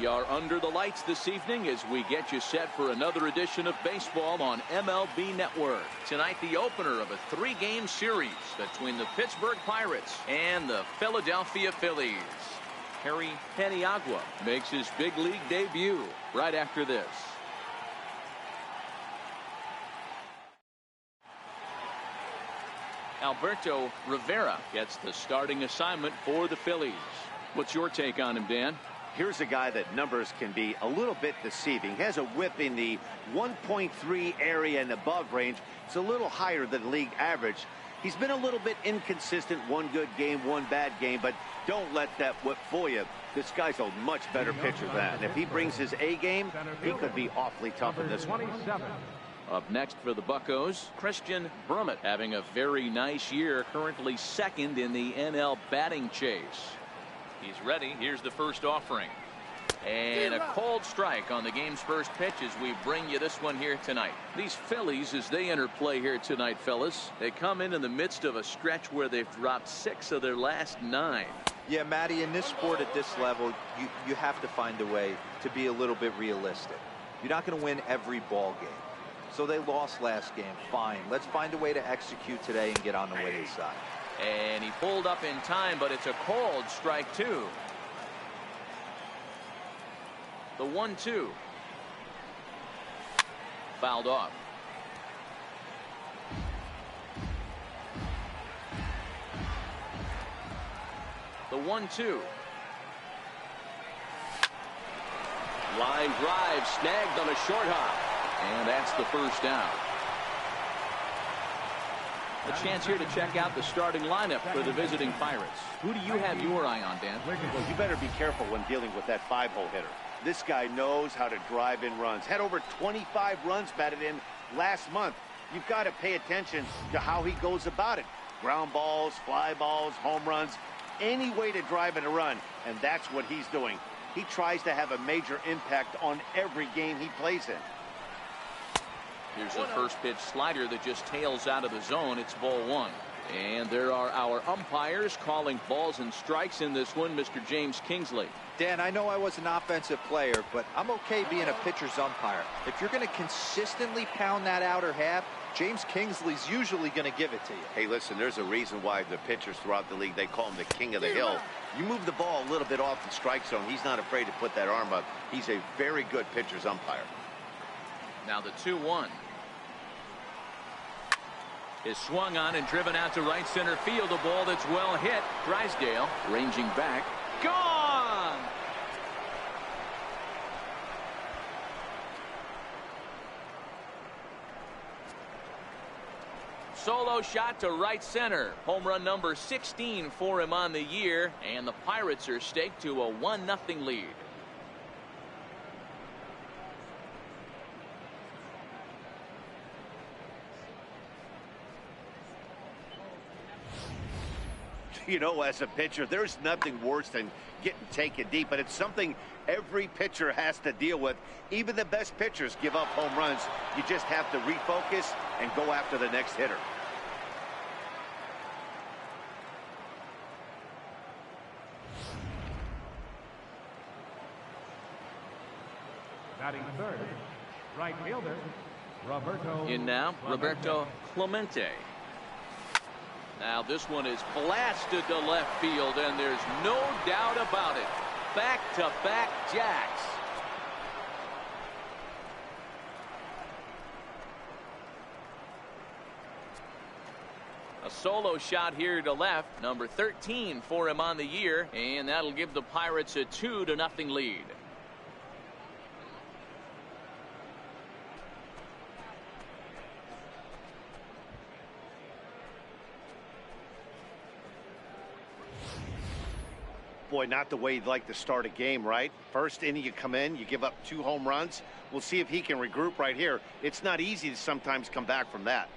We are under the lights this evening as we get you set for another edition of baseball on MLB Network. Tonight, the opener of a 3-game series between the Pittsburgh Pirates and the Philadelphia Phillies. Harry Paniagua makes his big league debut right after this. Alberto Rivera gets the starting assignment for the Phillies. What's your take on him, Dan? Here's a guy that numbers can be a little bit deceiving. He has a whip in the 1.3 area and above range. It's a little higher than league average. He's been a little bit inconsistent. One good game, one bad game, but don't let that whip fool you. This guy's a much better pitcher than that. And if he brings his A game, he could be awfully tough in this one. Up next for the Buccos, Christian Brummett having a very nice year, currently second in the NL batting chase. He's ready. Here's the first offering. And a cold strike on the game's first pitch as we bring you this one here tonight. These Phillies, as they enter play here tonight, fellas, they come in the midst of a stretch where they've dropped 6 of their last 9. Yeah, Matty, in this sport at this level, you have to find a way to be a little bit realistic. You're not going to win every ball game. So they lost last game. Fine. Let's find a way to execute today and get on the winning side. And he pulled up in time, but it's a cold strike, too. The 1-2. Fouled off. The 1-2. Line drive snagged on a short hop. And that's the first down. A chance here to check out the starting lineup for the visiting Pirates. Who do you have your eye on, Dan? Well, you better be careful when dealing with that 5-hole hitter. This guy knows how to drive in runs. Had over 25 runs batted in last month. You've got to pay attention to how he goes about it. Ground balls, fly balls, home runs, any way to drive in a run. And that's what he's doing. He tries to have a major impact on every game he plays in. Here's the first pitch slider that just tails out of the zone. It's ball 1. And there are our umpires calling balls and strikes in this one. Mr. James Kingsley. Dan, I know I was an offensive player, but I'm okay being a pitcher's umpire. If you're going to consistently pound that outer half, James Kingsley's usually going to give it to you. Hey, listen, there's a reason why the pitchers throughout the league, they call him the king of the hill. You move the ball a little bit off the strike zone, he's not afraid to put that arm up. He's a very good pitcher's umpire. Now the 2-1. Is swung on and driven out to right center field. A ball that's well hit. Drysdale ranging back. Gone! Solo shot to right center. Home run number 16 for him on the year. And the Pirates are staked to a 1-0 lead. You know, as a pitcher, there's nothing worse than getting taken deep, but it's something every pitcher has to deal with. Even the best pitchers give up home runs. You just have to refocus and go after the next hitter. Batting third, right fielder, Roberto. In now, Roberto Clemente. Now this one is blasted to left field, and there's no doubt about it. Back-to-back jacks. A solo shot here to left, number 13 for him on the year, and that'll give the Pirates a 2-0 lead. Boy, not the way you'd like to start a game, right? First inning, you come in, you give up 2 home runs. We'll see if he can regroup right here. It's not easy to sometimes come back from that.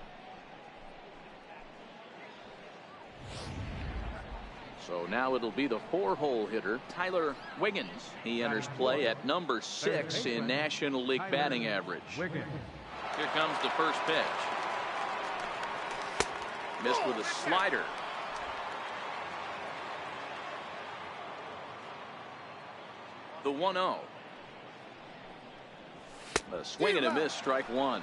So now it'll be the 4-hole hitter, Tyler Wiggins. He enters play at number 6 in National League batting average. Here comes the first pitch. Missed with a slider. The 1-0. A swing and a miss, strike one.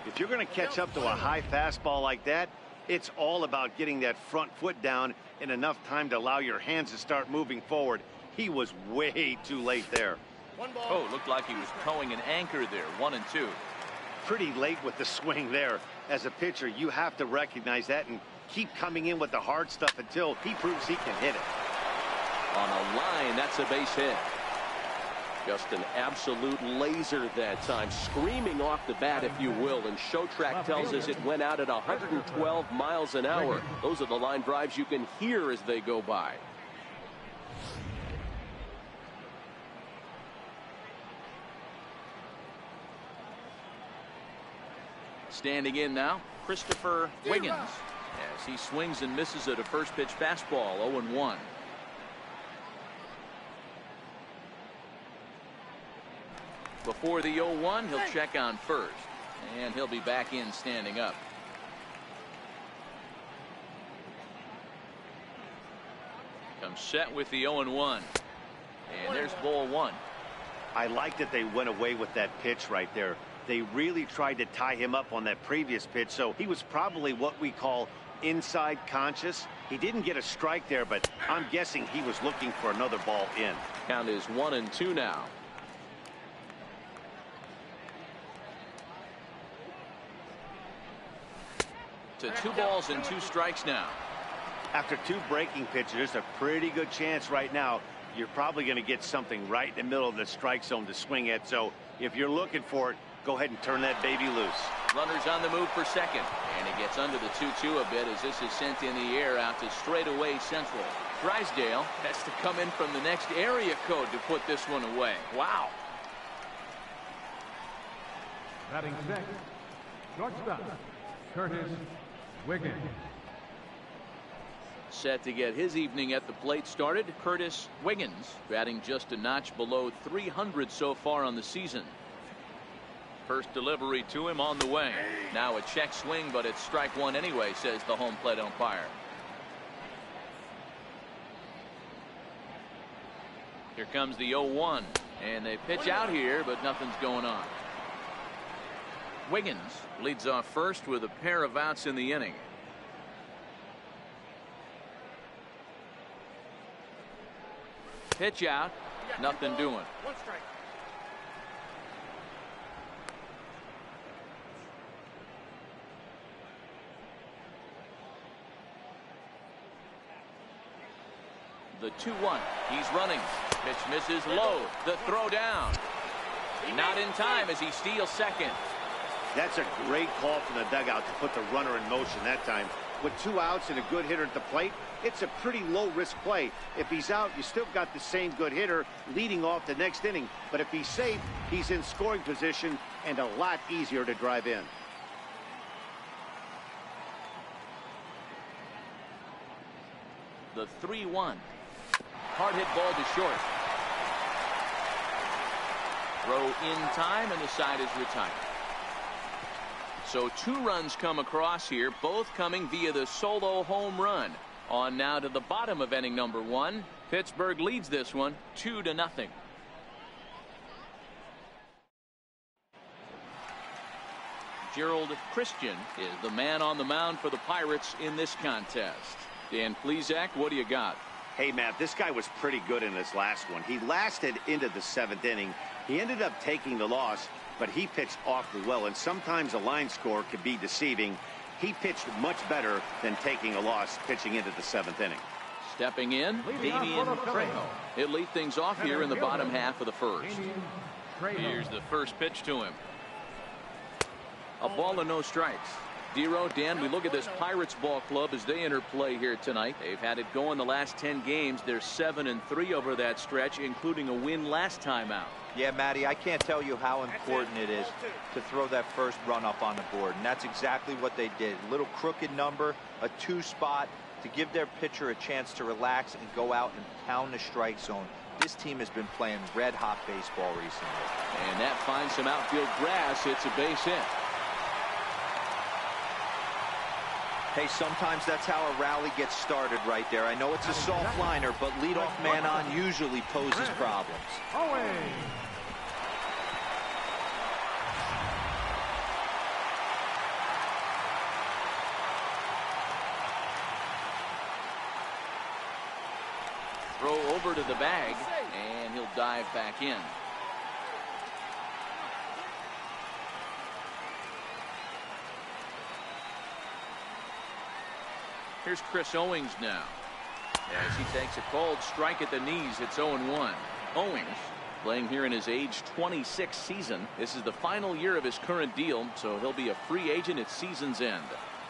If you're going to catch up to a high fastball like that, it's all about getting that front foot down in enough time to allow your hands to start moving forward. He was way too late there. Oh, looked like he was towing an anchor there. 1-2. Pretty late with the swing there. As a pitcher, you have to recognize that and keep coming in with the hard stuff until he proves he can hit it. On a line, that's a base hit. Just an absolute laser that time, screaming off the bat, if you will. And show track tells us it went out at 112 miles an hour. Those are the line drives you can hear as they go by. Standing in now, Christopher Wiggins, as he swings and misses at a first pitch fastball. 0-1. Before the 0-1, he'll check on first, and he'll be back in standing up. Comes set with the 0-1, and there's ball one. I like that they went away with that pitch right there. They really tried to tie him up on that previous pitch, so he was probably what we call inside conscious. He didn't get a strike there, but I'm guessing he was looking for another ball in. Count is 1-2 now. To 2 balls and 2 strikes now. After 2 breaking pitches, there's a pretty good chance right now you're probably going to get something right in the middle of the strike zone to swing at. So if you're looking for it, go ahead and turn that baby loose. Runners on the move for second, and he gets under the 2-2 a bit as this is sent in the air out to straightaway central. Drysdale has to come in from the next area code to put this one away. Wow. Batting sixth, shortstop, Curtis Wiggins. Set to get his evening at the plate started, Curtis Wiggins, batting just a notch below 300 so far on the season. First delivery to him on the way. Now a check swing, but it's strike one anyway, says the home plate umpire. Here comes the 0-1, and they pitch out here, but nothing's going on. Wiggins leads off first with a pair of outs in the inning. Pitch out, nothing doing. One strike. The 2-1. He's running. Pitch misses low. The throw down. Not in time as he steals second. That's a great call from the dugout to put the runner in motion that time. With 2 outs and a good hitter at the plate, it's a pretty low-risk play. If he's out, you still got the same good hitter leading off the next inning. But if he's safe, he's in scoring position and a lot easier to drive in. The 3-1. Hard hit ball to short. Throw in time, and the side is retired. So 2 runs come across here, both coming via the solo home run. On now to the bottom of inning number 1. Pittsburgh leads this one 2-0. Gerald Christian is the man on the mound for the Pirates in this contest. Dan Plesac, what do you got? Hey, Matt, this guy was pretty good in this last one. He lasted into the 7th inning. He ended up taking the loss, but he pitched awfully well, and sometimes a line score can be deceiving. He pitched much better than taking a loss pitching into the 7th inning. Stepping in, Damian Trejo. He'll lead things off here in the bottom half of the first. Here's the first pitch to him. A ball and no strikes. Dero, Dan, we look at this Pirates ball club as they enter play here tonight. They've had it going the last 10 games. They're 7-3 over that stretch, including a win last time out. Yeah, Matty, I can't tell you how important it is to throw that first run up on the board, and that's exactly what they did. A little crooked number, a 2 spot to give their pitcher a chance to relax and go out and pound the strike zone. This team has been playing red-hot baseball recently. And that finds some outfield grass. It's a base hit. Hey, sometimes that's how a rally gets started right there. I know it's a soft liner, but leadoff man on usually poses problems. Throw over to the bag, and he'll dive back in. Here's Chris Owings now. As he takes a cold strike at the knees, it's 0-1. Owings playing here in his age 26 season. This is the final year of his current deal, so he'll be a free agent at season's end.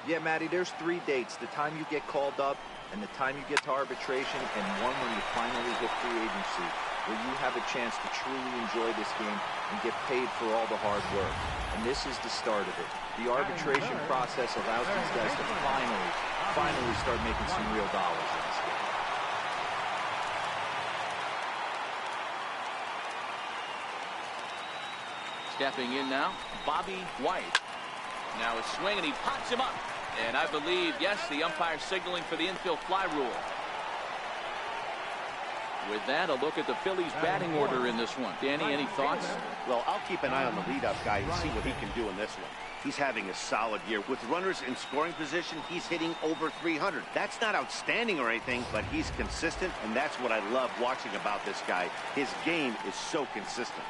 Yeah, Matty, there's 3 dates: the time you get called up, and the time you get to arbitration, and one when you finally hit free agency, where you have a chance to truly enjoy this game and get paid for all the hard work. And this is the start of it. The arbitration process allows these guys to finally start making some real dollars in this game. Stepping in now, Bobby White. Now a swing, and he pots him up. And I believe, yes, the umpire signaling for the infield fly rule. With that, a look at the Phillies batting order in this one. Danny, any thoughts? Well, I'll keep an eye on the leadoff guy and see what he can do in this one. He's having a solid year. With runners in scoring position, he's hitting over 300. That's not outstanding or anything, but he's consistent, and that's what I love watching about this guy. His game is so consistent.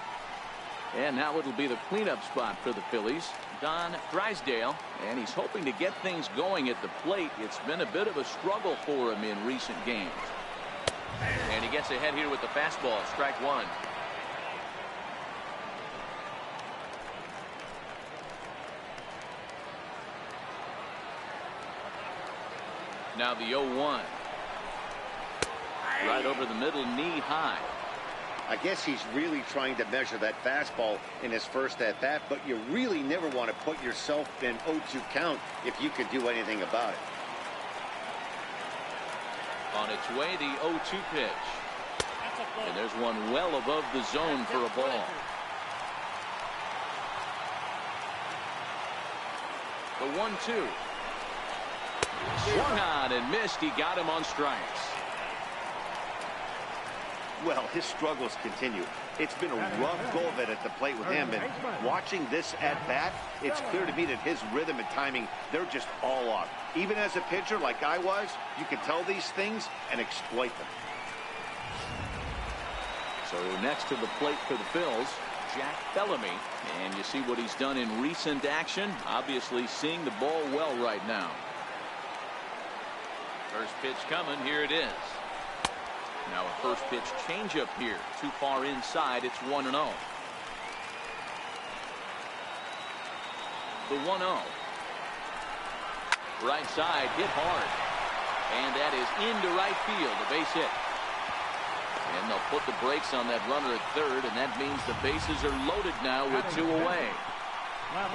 And now it'll be the cleanup spot for the Phillies. Don Drysdale, and he's hoping to get things going at the plate. It's been a bit of a struggle for him in recent games. And he gets ahead here with the fastball. Strike one. Now the 0-1. Right over the middle, knee high. I guess he's really trying to measure that fastball in his first at-bat, but you really never want to put yourself in 0-2 count if you could do anything about it. On its way, the 0-2 pitch. And there's one well above the zone for a ball. The 1-2. Swung on and missed. He got him on strikes. Well, his struggles continue. It's been a rough go of it at the plate with him, and watching this at-bat, it's clear to me that his rhythm and timing, they're just all off. Even as a pitcher like I was, you can tell these things and exploit them. So next to the plate for the Phils, Jack Bellamy, and you see what he's done in recent action. Obviously seeing the ball well right now. First pitch coming. Here it is. Now a first pitch changeup here. Too far inside. It's 1-0. The 1-0. Right side, hit hard. And that is into right field. A base hit. And they'll put the brakes on that runner at third, and that means the bases are loaded now with 2 away.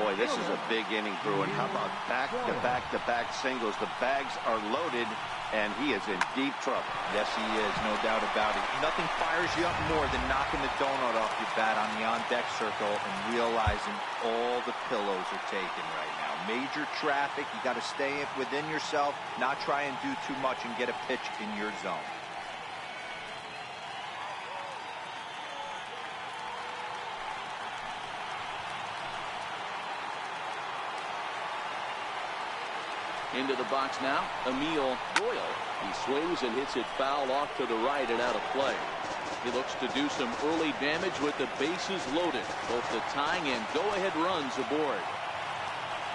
Boy, this is a big inning, Bruin. How about back-to-back-to-back singles? The bags are loaded, and he is in deep trouble. Yes, he is, no doubt about it. Nothing fires you up more than knocking the donut off your bat on the on-deck circle and realizing all the pillows are taken right now. Major traffic. You got to stay within yourself, not try and do too much and get a pitch in your zone. Into the box now, Emil Doyle. He swings and hits it foul off to the right and out of play. He looks to do some early damage with the bases loaded. Both the tying and go-ahead runs aboard.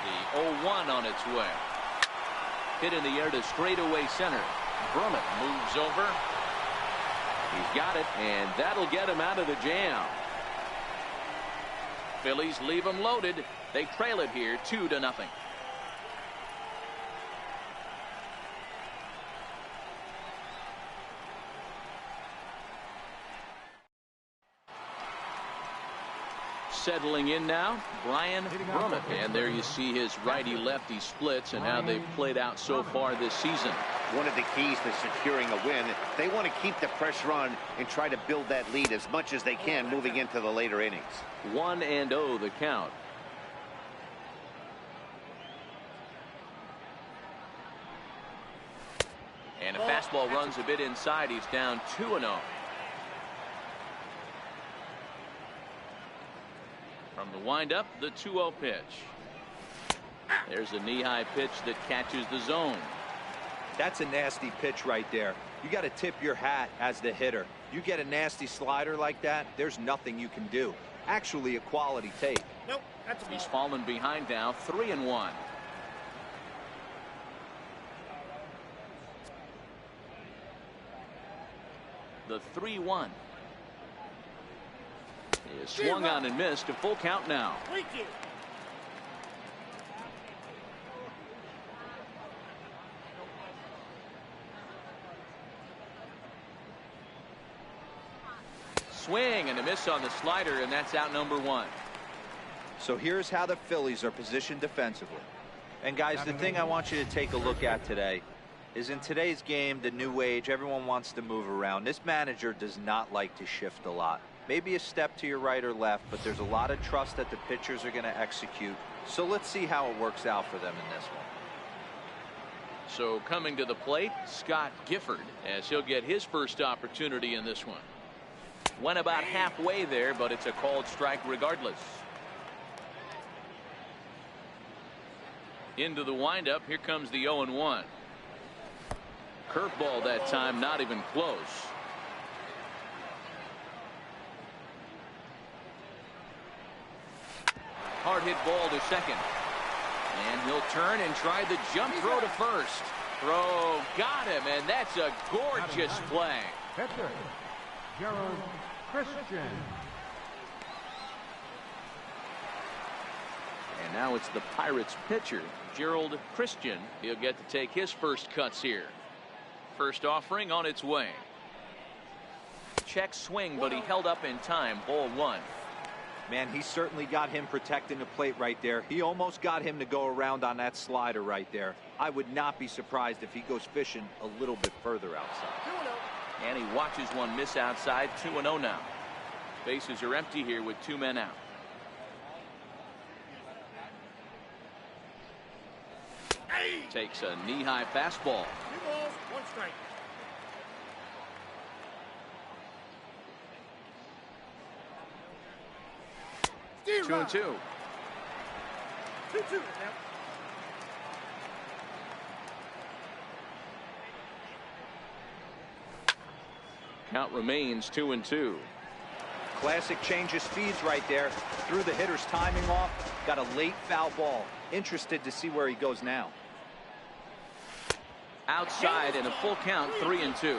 The 0-1 on its way. Hit in the air to straightaway center. Brummett moves over. He's got it, and that'll get him out of the jam. Phillies leave him loaded. They trail it here 2-0. Settling in now, Brian Brummett. And there you see his righty-lefty splits and how they've played out so far this season. One of the keys to securing a win, they want to keep the pressure on and try to build that lead as much as they can moving into the later innings. 1-0 the count. And a fastball runs a bit inside. He's down 2-0. From the windup, the 2-0 pitch. There's a knee-high pitch that catches the zone. That's a nasty pitch right there. You got to tip your hat as the hitter. You get a nasty slider like that, there's nothing you can do. Actually, a quality take. Nope, that's a ball. He's fallen behind now, 3-1. The 3-1 is swung on and missed. A full count now. Thank you. Swing and a miss on the slider, and that's out number 1. So here's how the Phillies are positioned defensively. And guys, the thing I want you to take a look at today is in today's game, the new age, everyone wants to move around. This manager does not like to shift a lot. Maybe a step to your right or left, but there's a lot of trust that the pitchers are going to execute. So let's see how it works out for them in this one. So coming to the plate, Scott Gifford, as he'll get his first opportunity in this one. Went about halfway there, but it's a called strike regardless. Into the windup, here comes the 0-1. Curveball that time, not even close. Hard hit ball to second. And he'll turn and try the jump throw to first. Throw got him, and that's a gorgeous play. Pitcher, Gerald Christian. And now it's the Pirates pitcher, Gerald Christian. He'll get to take his first cuts here. First offering on its way. Check swing, but he held up in time. Ball 1. Man, he certainly got him protecting the plate right there. He almost got him to go around on that slider right there. I would not be surprised if he goes fishing a little bit further outside. And he watches one miss outside. 2-0 now. Bases are empty here with 2 men out. Takes a knee-high fastball. 2 balls, 1 strike. Steer 2-2. 2-2 now. Count remains 2-2. Classic change of speeds right there. Threw the hitter's timing off. Got a late foul ball. Interested to see where he goes now. Outside and a full count, 3-2.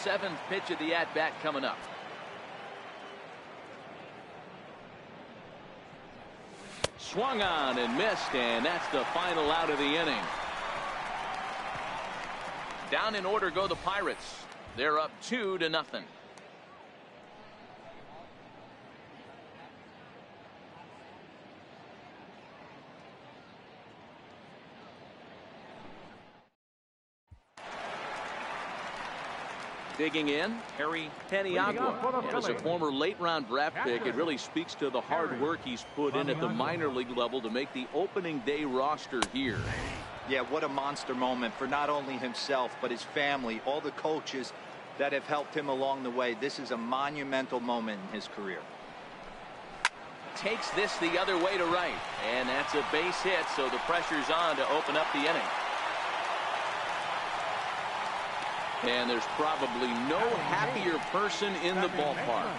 7th pitch of the at-bat coming up. Swung on and missed, and that's the final out of the inning. Down in order go the Pirates. They're up 2-0. Digging in, Harry Peniagua. And as a former late-round draft pick, it really speaks to the hard work he's put in at the minor league level to make the opening day roster here. Yeah, what a monster moment for not only himself, but his family, all the coaches that have helped him along the way. This is a monumental moment in his career. Takes this the other way to right, and that's a base hit, so the pressure's on to open up the inning. And there's probably no happier person in the ballpark.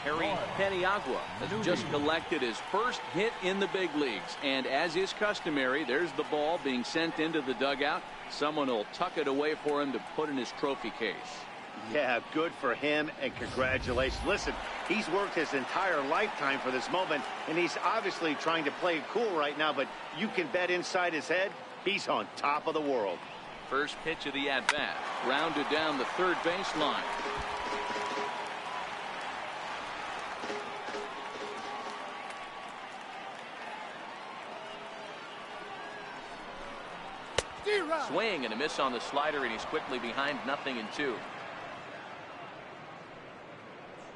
Harry Peniagua has just collected his first hit in the big leagues, and as is customary, there's the ball being sent into the dugout. Someone will tuck it away for him to put in his trophy case. Yeah, good for him, and congratulations. Listen, he's worked his entire lifetime for this moment, and he's obviously trying to play it cool right now, but you can bet inside his head, he's on top of the world. First pitch of the at-bat, grounded down the third baseline. Swing and a miss on the slider, and he's quickly behind 0-2.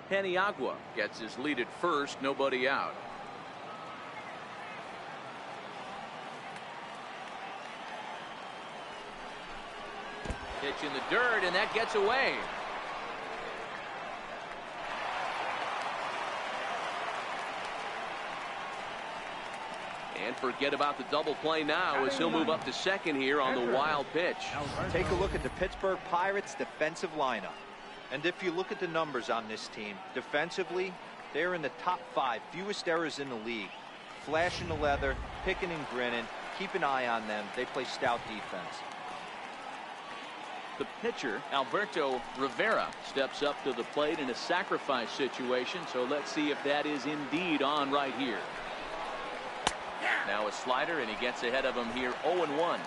Peniagua gets his lead at first, nobody out. Pitch in the dirt, and that gets away. And forget about the double play now as he'll move up to second here on the wild pitch. Take a look at the Pittsburgh Pirates defensive lineup. And if you look at the numbers on this team, defensively, they're in the top 5 fewest errors in the league. Flashing the leather, picking and grinning, keep an eye on them. They play stout defense. The pitcher, Alberto Rivera, steps up to the plate in a sacrifice situation. So let's see if that is indeed on right here. Now a slider, and he gets ahead of him here 0-1.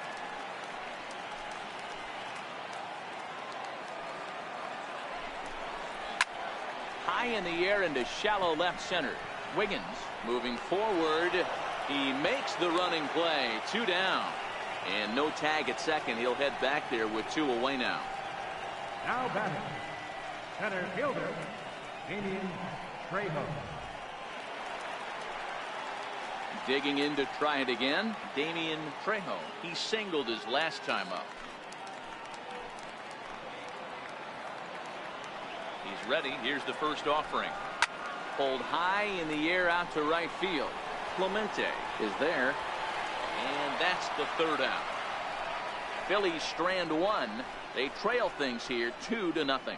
High in the air into shallow left center. Wiggins moving forward. He makes the running play. 2 down. And no tag at second. He'll head back there with 2 away now. Now batting, center fielder, Damian Trejo. Digging in to try it again, Damian Trejo. He singled his last time up. He's ready. Here's the first offering. Pulled high in the air out to right field. Clemente is there. And that's the 3rd out. Phillies strand 1. They trail things here 2-0.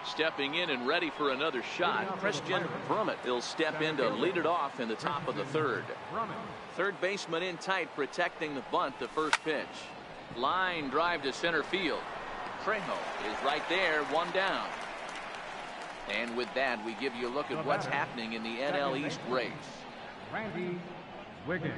Stepping in and ready for another shot, Christian Brummett. He'll step in to lead it off in the top of the 3rd. Third baseman in tight, protecting the bunt. The first pitch. Line drive to center field. Trejo is right there, 1 down. And with that, we give you a look at what's happening in the NL East race. Randy Wiggins.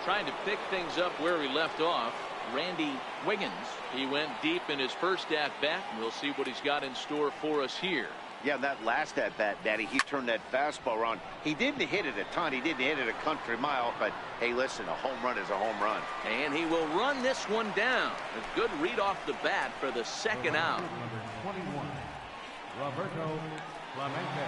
Trying to pick things up where he left off, Randy Wiggins. He went deep in his first at-bat, and we'll see what he's got in store for us here. Yeah, that last at-bat, Daddy, he turned that fastball around. He didn't hit it a ton. He didn't hit it a country mile. But, hey, listen, a home run is a home run. And he will run this one down. A good read off the bat for the 2nd out. Number 21, Roberto Clemente.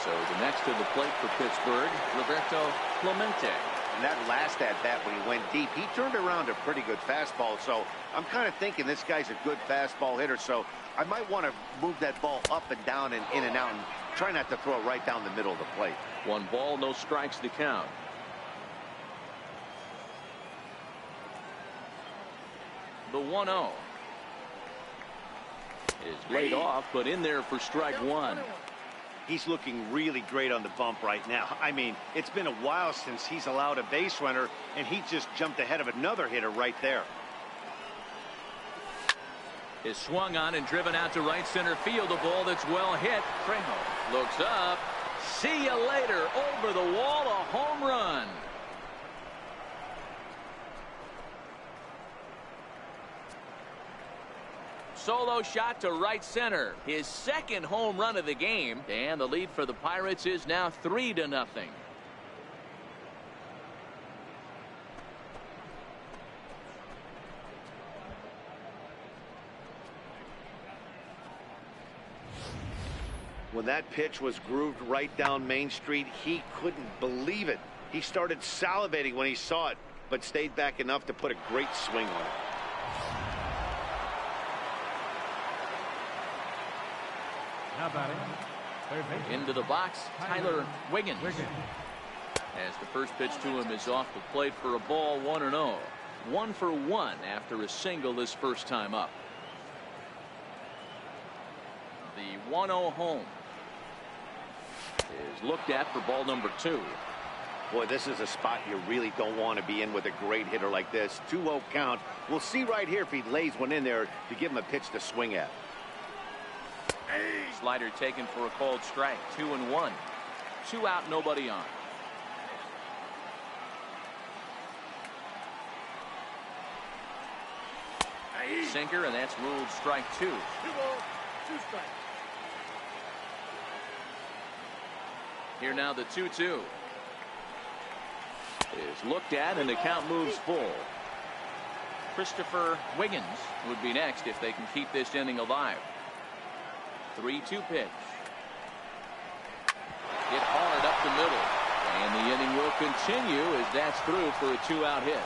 So the next to the plate for Pittsburgh, Roberto Clemente. And that last at-bat when he went deep, he turned around a pretty good fastball. So I'm kind of thinking this guy's a good fastball hitter. So I might want to move that ball up and down and in and out and try not to throw it right down the middle of the plate. 1 ball, no strikes to count. The 1-0 is laid off, but in there for strike 1. He's looking really great on the bump right now. I mean, it's been a while since he's allowed a base runner, and he just jumped ahead of another hitter right there. Is swung on and driven out to right center field. A ball that's well hit. Trejo looks up. See you later. Over the wall, a home run. Solo shot to right center. His 2nd home run of the game. And the lead for the Pirates is now 3-0. When that pitch was grooved right down Main Street, he couldn't believe it. He started salivating when he saw it, but stayed back enough to put a great swing on it. Now batting, third baseman. Into the box, Tyler Wiggins. As the first pitch to him is off the plate for a ball, 1-0. 1 for 1 after a single his first time up. The 1-0 home is looked at for ball number 2. Boy, this is a spot you really don't want to be in with a great hitter like this. 2-0 count. We'll see right here if he lays one in there to give him a pitch to swing at. Slider taken for a called strike. 2-1. 2 out, nobody on. Sinker, and that's ruled strike 2. 2 balls, 2 strikes. Here now the 2-2 is looked at, and the count moves full. Christopher Wiggins would be next if they can keep this inning alive. 3-2 pitch. Hit hard up the middle. And the inning will continue as that's through for a 2-out hit.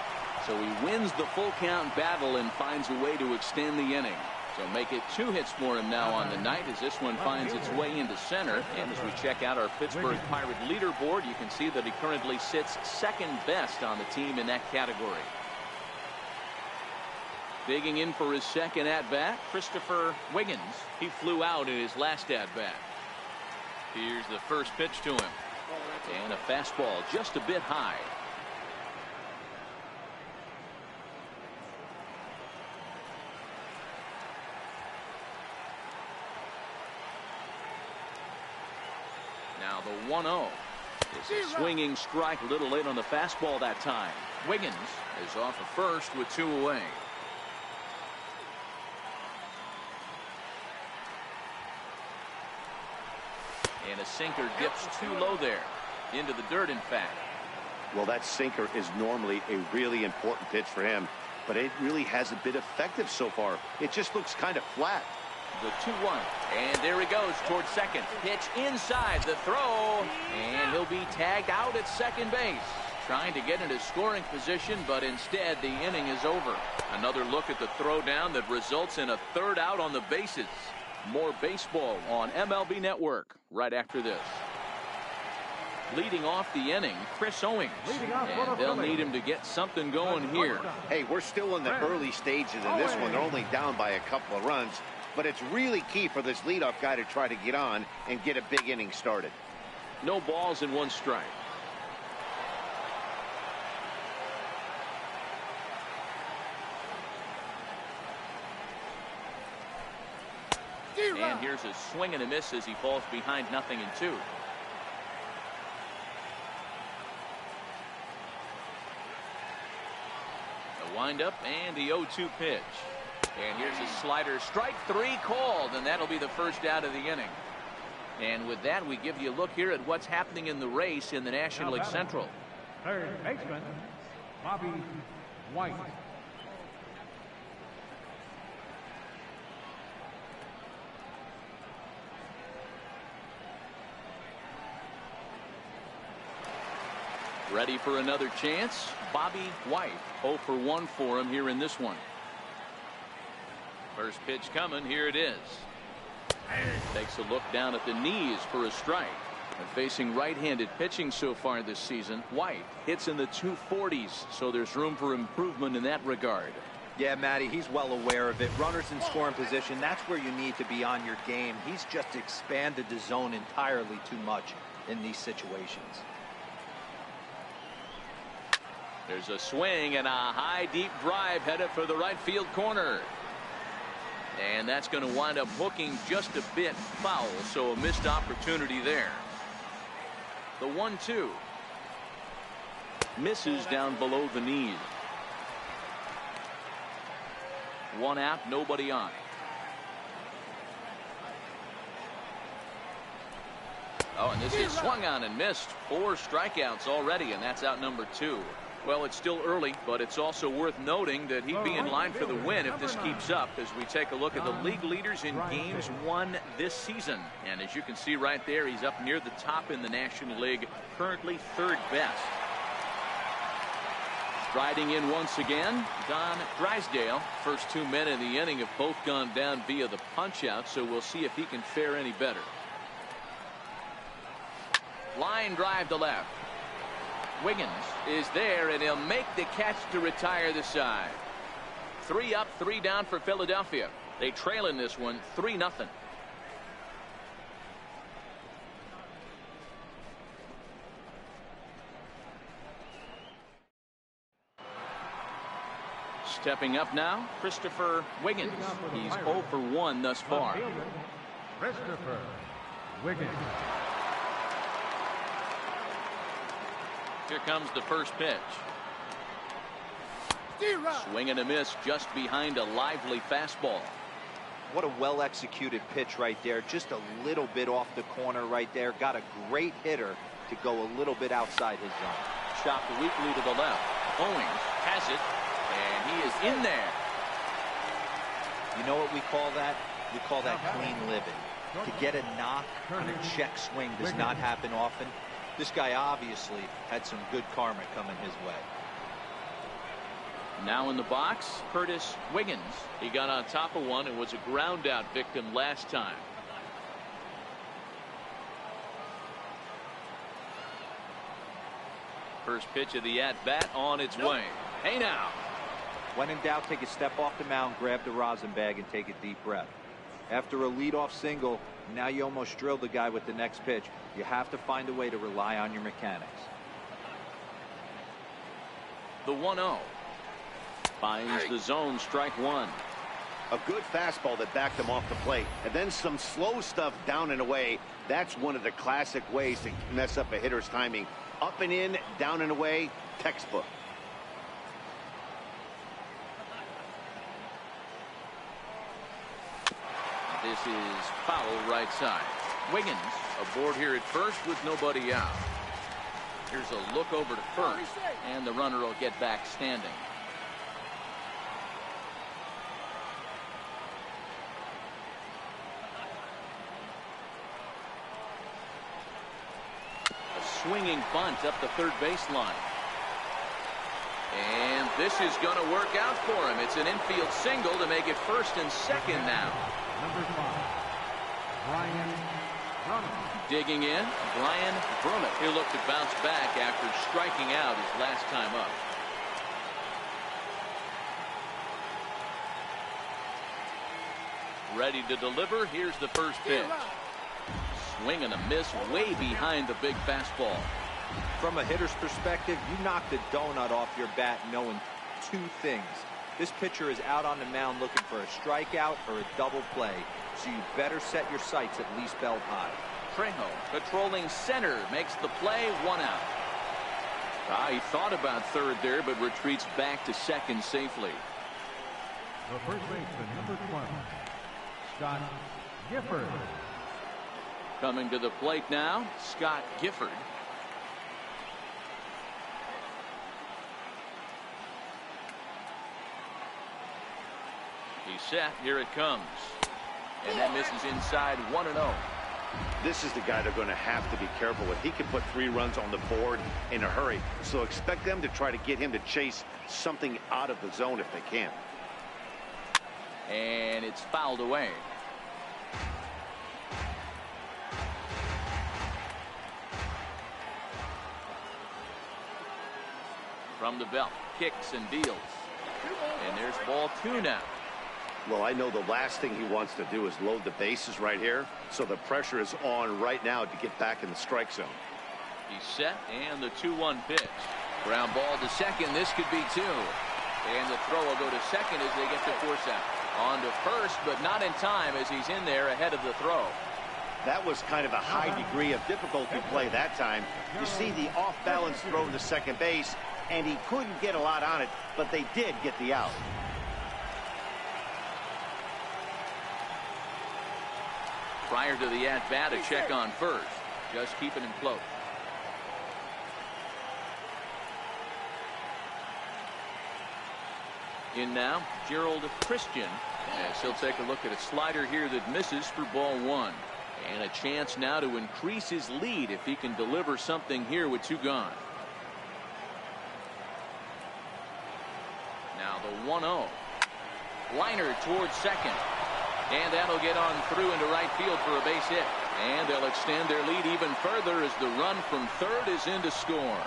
So he wins the full count battle and finds a way to extend the inning. So make it 2 hits for him now on the night as this one finds its way into center. And as we check out our Pittsburgh Pirate leaderboard, you can see that he currently sits second best on the team in that category. Digging in for his second at-bat, Christopher Wiggins. He flew out in his last at-bat. Here's the first pitch to him. And a fastball just a bit high. Now the 1-0. It's a swinging strike, a little late on the fastball that time. Wiggins is off of first with 2 away. And a sinker dips too low there. Into the dirt, in fact. Well, that sinker is normally a really important pitch for him, but it really hasn't been effective so far. It just looks kind of flat. The 2-1. And there he goes towards second. Pitch inside the throw. And he'll be tagged out at second base. Trying to get into scoring position, but instead the inning is over. Another look at the throw down that results in a 3rd out on the bases. More baseball on MLB Network right after this. Leading off the inning, Chris Owings. And they'll need him to get something going here. Hey, we're still in the early stages in this one. They're only down by a couple of runs, but it's really key for this leadoff guy to try to get on and get a big inning started. No balls and 1 strike. And here's a swing and a miss as he falls behind 0-2. The windup and the 0-2 pitch. And here's a slider. Strike 3 called, and that'll be the first out of the inning. And with that, we give you a look here at what's happening in the race in the National League Central. Third baseman, Bobby White. Ready for another chance? Bobby White. 0 for 1 for him here in this one. First pitch coming. Here it is. Takes a look down at the knees for a strike. And facing right-handed pitching so far this season, White hits in the 240s, so there's room for improvement in that regard. Yeah, Matty, he's well aware of it. Runners in scoring position, that's where you need to be on your game. He's just expanded the zone entirely too much in these situations. There's a swing and a high deep drive headed for the right field corner. And that's going to wind up hooking just a bit foul, so a missed opportunity there. The 1-2 misses down below the knees. 1 out, nobody on. Oh, and this is swung on and missed. 4 strikeouts already, and that's out number 2. Well, it's still early, but it's also worth noting that he'd be in line for the win if this keeps up as we take a look at the league leaders in games won this season. And as you can see right there, he's up near the top in the National League, currently 3rd best. Striding in once again, Don Drysdale. First 2 men in the inning have both gone down via the punch-out, so we'll see if he can fare any better. Line drive to left. Wiggins is there, and he'll make the catch to retire the side. 3 up, 3 down for Philadelphia. They trail in this one 3-0. Stepping up now, Christopher Wiggins. He's 0 for 1 thus far. Christopher Wiggins. Here comes the first pitch. Swing and a miss just behind a lively fastball. What a well-executed pitch right there. Just a little bit off the corner right there. Got a great hitter to go a little bit outside his zone. Chopped weakly to the left. Owings has it, and he is in there. You know what we call that? We call that clean living. to get a knock on a check swing does not happen often. This guy obviously had some good karma coming his way. Now in the box, Curtis Wiggins. He got on top of one and was a ground out victim last time. First pitch of the at-bat on its way. Hey now. When in doubt, take a step off the mound, grab the rosin bag, and take a deep breath. After a leadoff single, now you almost drilled the guy with the next pitch. You have to find a way to rely on your mechanics. The 1-0. Finds the zone, strike one. A good fastball that backed him off the plate. And then some slow stuff down and away. That's one of the classic ways to mess up a hitter's timing. Up and in, down and away, textbook. This is foul right side. Wiggins aboard here at first with nobody out. Here's a look over to first, and the runner will get back standing. A swinging bunt up the third baseline. And this is going to work out for him. It's an infield single to make it first and second now. Number 5, Brian Drummond. Digging in, Brian Drummond. He'll look to bounce back after striking out his last time up. Ready to deliver. Here's the first pitch. Swing and a miss way behind the big fastball. From a hitter's perspective, you knocked a donut off your bat knowing two things. This pitcher is out on the mound looking for a strikeout or a double play, so you better set your sights at least belt high. Trejo patrolling center makes the play, one out. He thought about third there, but retreats back to second safely. The first baseman, number 12, Scott Gifford. Coming to the plate now, Scott Gifford. He's set. Here it comes. And that misses inside 1-0. This is the guy they're going to have to be careful with. He can put 3 runs on the board in a hurry. So expect them to try to get him to chase something out of the zone if they can. And it's fouled away. From the belt, kicks and deals. And there's ball 2 now. Well, I know the last thing he wants to do is load the bases right here. So the pressure is on right now to get back in the strike zone. He's set, and the 2-1 pitch. Ground ball to second. This could be 2. And the throw will go to second as they get the force out. On to first, but not in time as he's in there ahead of the throw. That was kind of a high degree of difficulty play that time. You see the off-balance throw to second base, and he couldn't get a lot on it, but they did get the out. Prior to the at-bat, a check on first. Just keeping him close. In now, Gerald Christian. As he'll take a look at a slider here that misses for ball 1. And a chance now to increase his lead if he can deliver something here with 2 gone. Now the 1-0. Liner towards second. And that'll get on through into right field for a base hit. And they'll extend their lead even further as the run from third is in to score.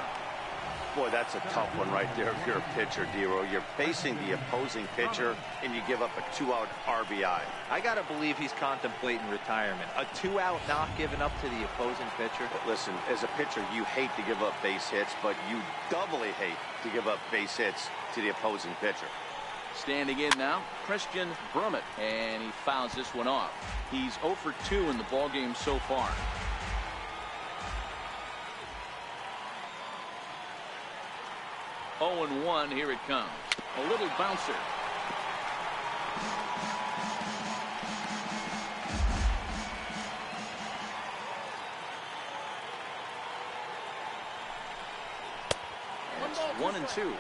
Boy, that's a tough one right there if you're a pitcher, Dero. You're facing the opposing pitcher, and you give up a 2-out RBI. I got to believe he's contemplating retirement. A 2-out knock given up to the opposing pitcher. But listen, as a pitcher, you hate to give up base hits, but you doubly hate to give up base hits to the opposing pitcher. Standing in now, Christian Brummett, and he fouls this one off. He's 0 for 2 in the ballgame so far. Oh and 1, here it comes. A little bouncer. And it's 1 and 2.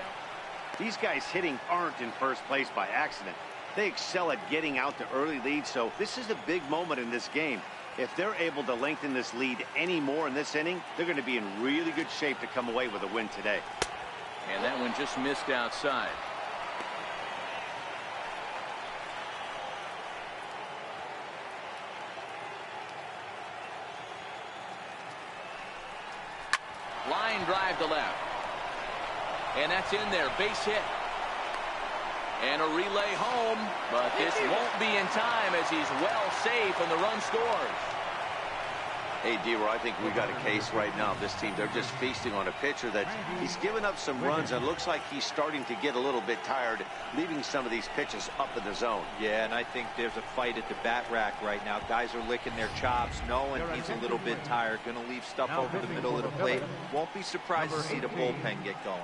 These guys hitting aren't in first place by accident. They excel at getting out to early leads, so this is a big moment in this game. If they're able to lengthen this lead any more in this inning, they're going to be in really good shape to come away with a win today. And that one just missed outside. Line drive to left. And that's in there. Base hit. And a relay home. But this won't be in time as he's well safe and the run scores. Hey, D-Roy, I think we got a case right now of this team. They're just feasting on a pitcher that he's given up some runs and looks like he's starting to get a little bit tired, leaving some of these pitches up in the zone. Yeah, and I think there's a fight at the bat rack right now. Guys are licking their chops, knowing he's a little bit tired, going to leave stuff over the middle of the plate. Won't be surprised to see the bullpen get going.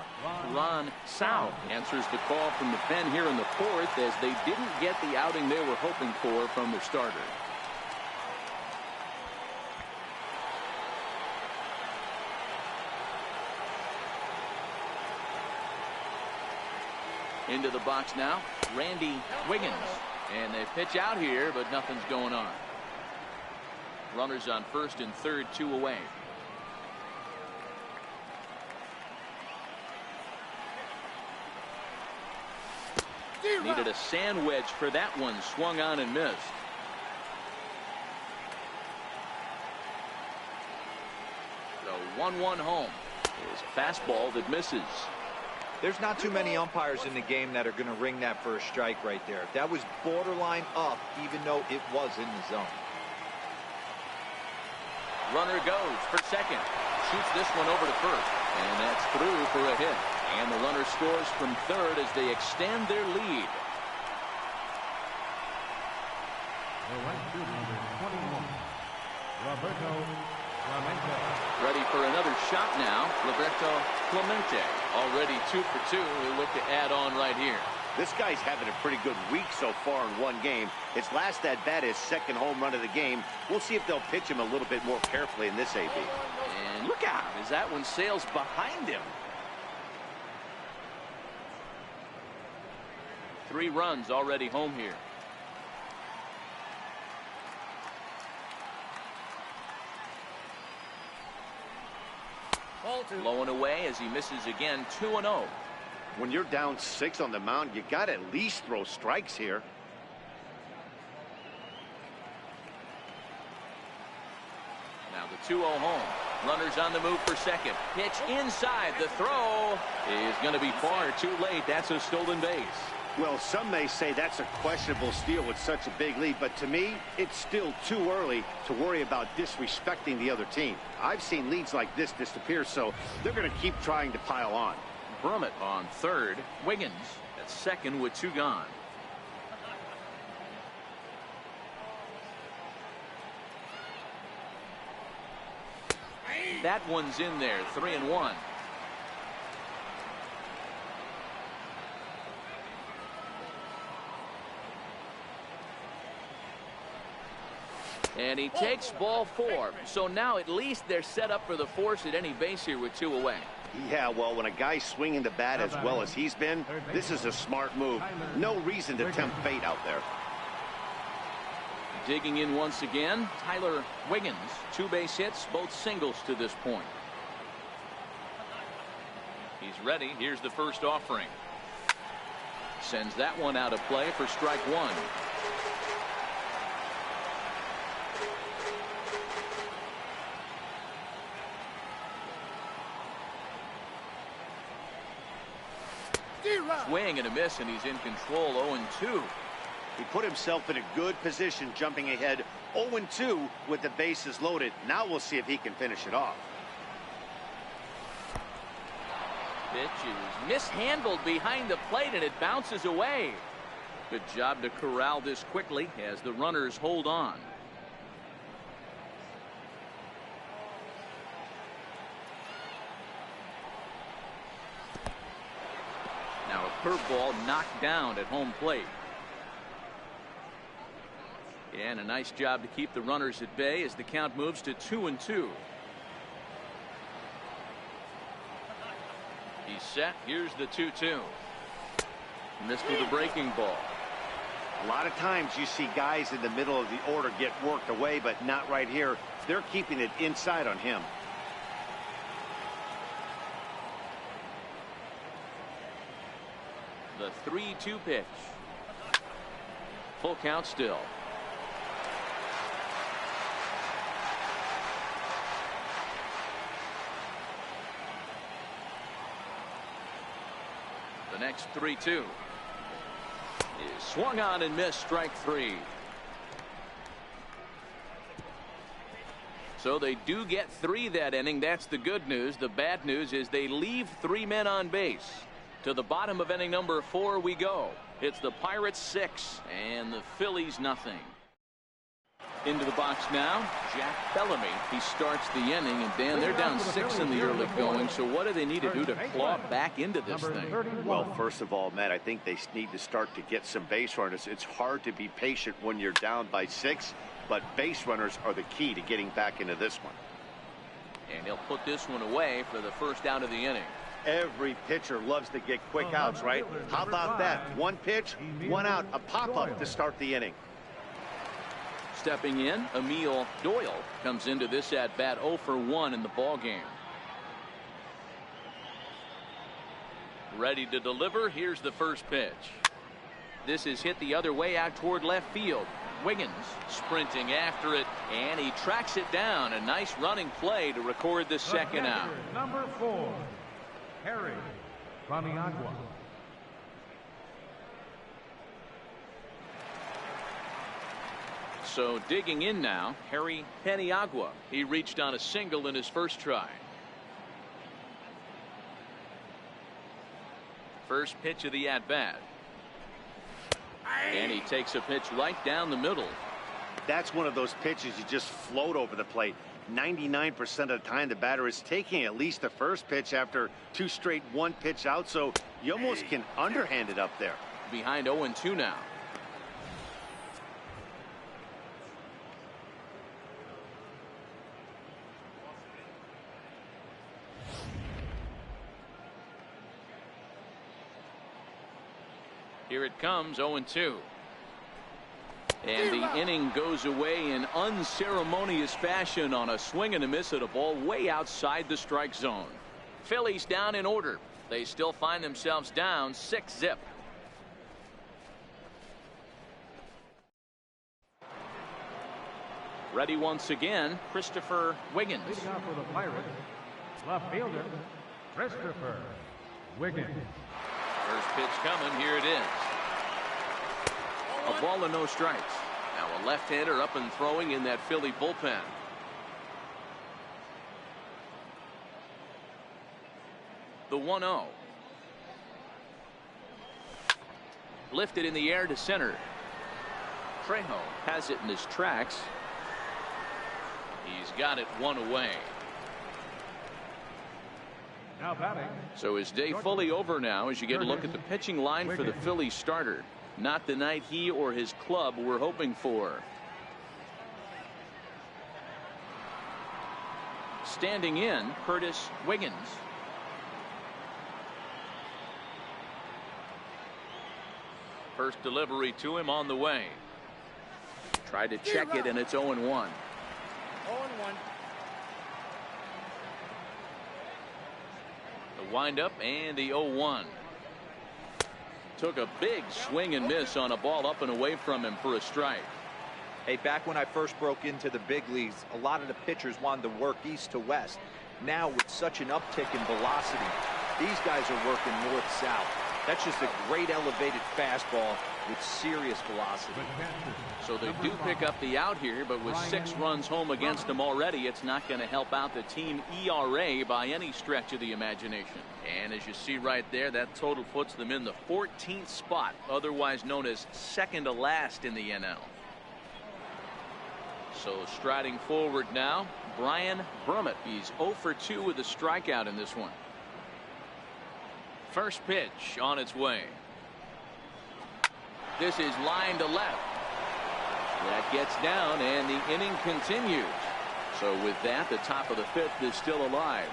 Ron South answers the call from the pen here in the fourth as they didn't get the outing they were hoping for from their starter. Into the box now, Randy Wiggins. And they pitch out here, but nothing's going on. Runners on first and third, 2 away. Needed a sand wedge for that one. Swung on and missed. The 1-1 home is a fastball that misses. There's not too many umpires in the game that are going to ring that first strike right there. That was borderline up, even though it was in the zone. Runner goes for second. Shoots this one over to first. And that's through for a hit. And the runner scores from third as they extend their lead. The right fielder, number 21, Roberto Clemente. Ready for another shot now. Roberto Clemente. Already 2 for 2. He'll look to add on right here. This guy's having a pretty good week so far in one game. His last at bat, his second home run of the game. We'll see if they'll pitch him a little bit more carefully in this AB. And look out as that one sails behind him. 3 runs already home here. Low and away as he misses again. 2-0. When you're down 6 on the mound, you got to at least throw strikes here. Now the 2-0 home. Runners on the move for second. Pitch inside. The throw is going to be far too late. That's a stolen base. Well, some may say that's a questionable steal with such a big lead, but to me, it's still too early to worry about disrespecting the other team. I've seen leads like this disappear, so they're going to keep trying to pile on. Brummett on third. Wiggins at second with 2 gone. That one's in there. 3-1. And he takes ball 4. So now at least they're set up for the force at any base here with 2 away. Yeah, well, when a guy's swinging the bat as well as he's been, this is a smart move. No reason to tempt fate out there. Digging in once again, Tyler Wiggins. 2 base hits, both singles to this point. He's ready. Here's the first offering. Sends that one out of play for strike 1. Swing and a miss, and he's in control. 0-2. He put himself in a good position, jumping ahead 0-2 with the bases loaded. Now we'll see if he can finish it off. Pitch is mishandled behind the plate, and it bounces away. Good job to corral this quickly as the runners hold on. Now a curveball knocked down at home plate. And a nice job to keep the runners at bay as the count moves to 2-2. He's set. Here's the 2-2. Missed with a breaking ball. A lot of times you see guys in the middle of the order get worked away, but not right here. They're keeping it inside on him. The 3-2 pitch. Full count still. The next 3-2 is swung on and missed, strike 3. So they do get 3 that inning. That's the good news. The bad news is they leave 3 men on base. To the bottom of inning number 4 we go. It's the Pirates 6 and the Phillies nothing. Into the box now, Jack Bellamy. He starts the inning, and Dan, they're down 6 in the early going. So what do they need to do to claw back into this thing? Well, first of all, Matt, I think they need to start to get some base runners. It's hard to be patient when you're down by 6, but base runners are the key to getting back into this one. And he'll put this one away for the first out of the inning. Every pitcher loves to get quick outs, right? How about that? 1 pitch, 1 out, a pop-up to start the inning. Stepping in, Emil Doyle comes into this at bat 0 for 1 in the ball game. Ready to deliver. Here's the first pitch. This is hit the other way out toward left field. Wiggins sprinting after it, and he tracks it down. A nice running play to record the second out. Number 4, Harry Paniagua. So digging in now, Harry Paniagua. He reached on a single in his first try. First pitch of the at-bat. And he takes a pitch right down the middle. That's one of those pitches you just float over the plate. 99% of the time the batter is taking at least the first pitch after 2 straight 1-pitch out, so you almost can underhand it up there. Behind 0-2 now. Here it comes, 0-2. And the inning goes away in unceremonious fashion on a swing and a miss at a ball way outside the strike zone. Phillies down in order. They still find themselves down 6-zip. Ready once again, Christopher Wiggins. Leading off for the Pirates, left fielder, Christopher Wiggins. First pitch coming. Here it is. A ball and no strikes. Now a left-hander up and throwing in that Philly bullpen. The 1-0. Lifted in the air to center. Trejo has it in his tracks. He's got it 1 away. Now batting. So his day fully over now as you get a look at the pitching line for the Phillies starter. Not the night he or his club were hoping for. Standing in, Curtis Wiggins. First delivery to him on the way. Tried to check it, and it's 0-1. 0-1. The windup and the 0-1. Took a big swing and miss on a ball up and away from him for a strike. Hey, back when I first broke into the big leagues, a lot of the pitchers wanted to work east to west. Now with such an uptick in velocity, these guys are working north-south. That's just a great elevated fastball with serious velocity. So they do pick up the out here, but with 6 runs home against them already, it's not going to help out the team ERA by any stretch of the imagination. And as you see right there, that total puts them in the 14th spot, otherwise known as second to last in the NL. So striding forward now, Brian Brummett. He's 0 for 2 with a strikeout in this one. First pitch on its way. This is line to left. That gets down, and the inning continues. So with that, the top of the 5th is still alive.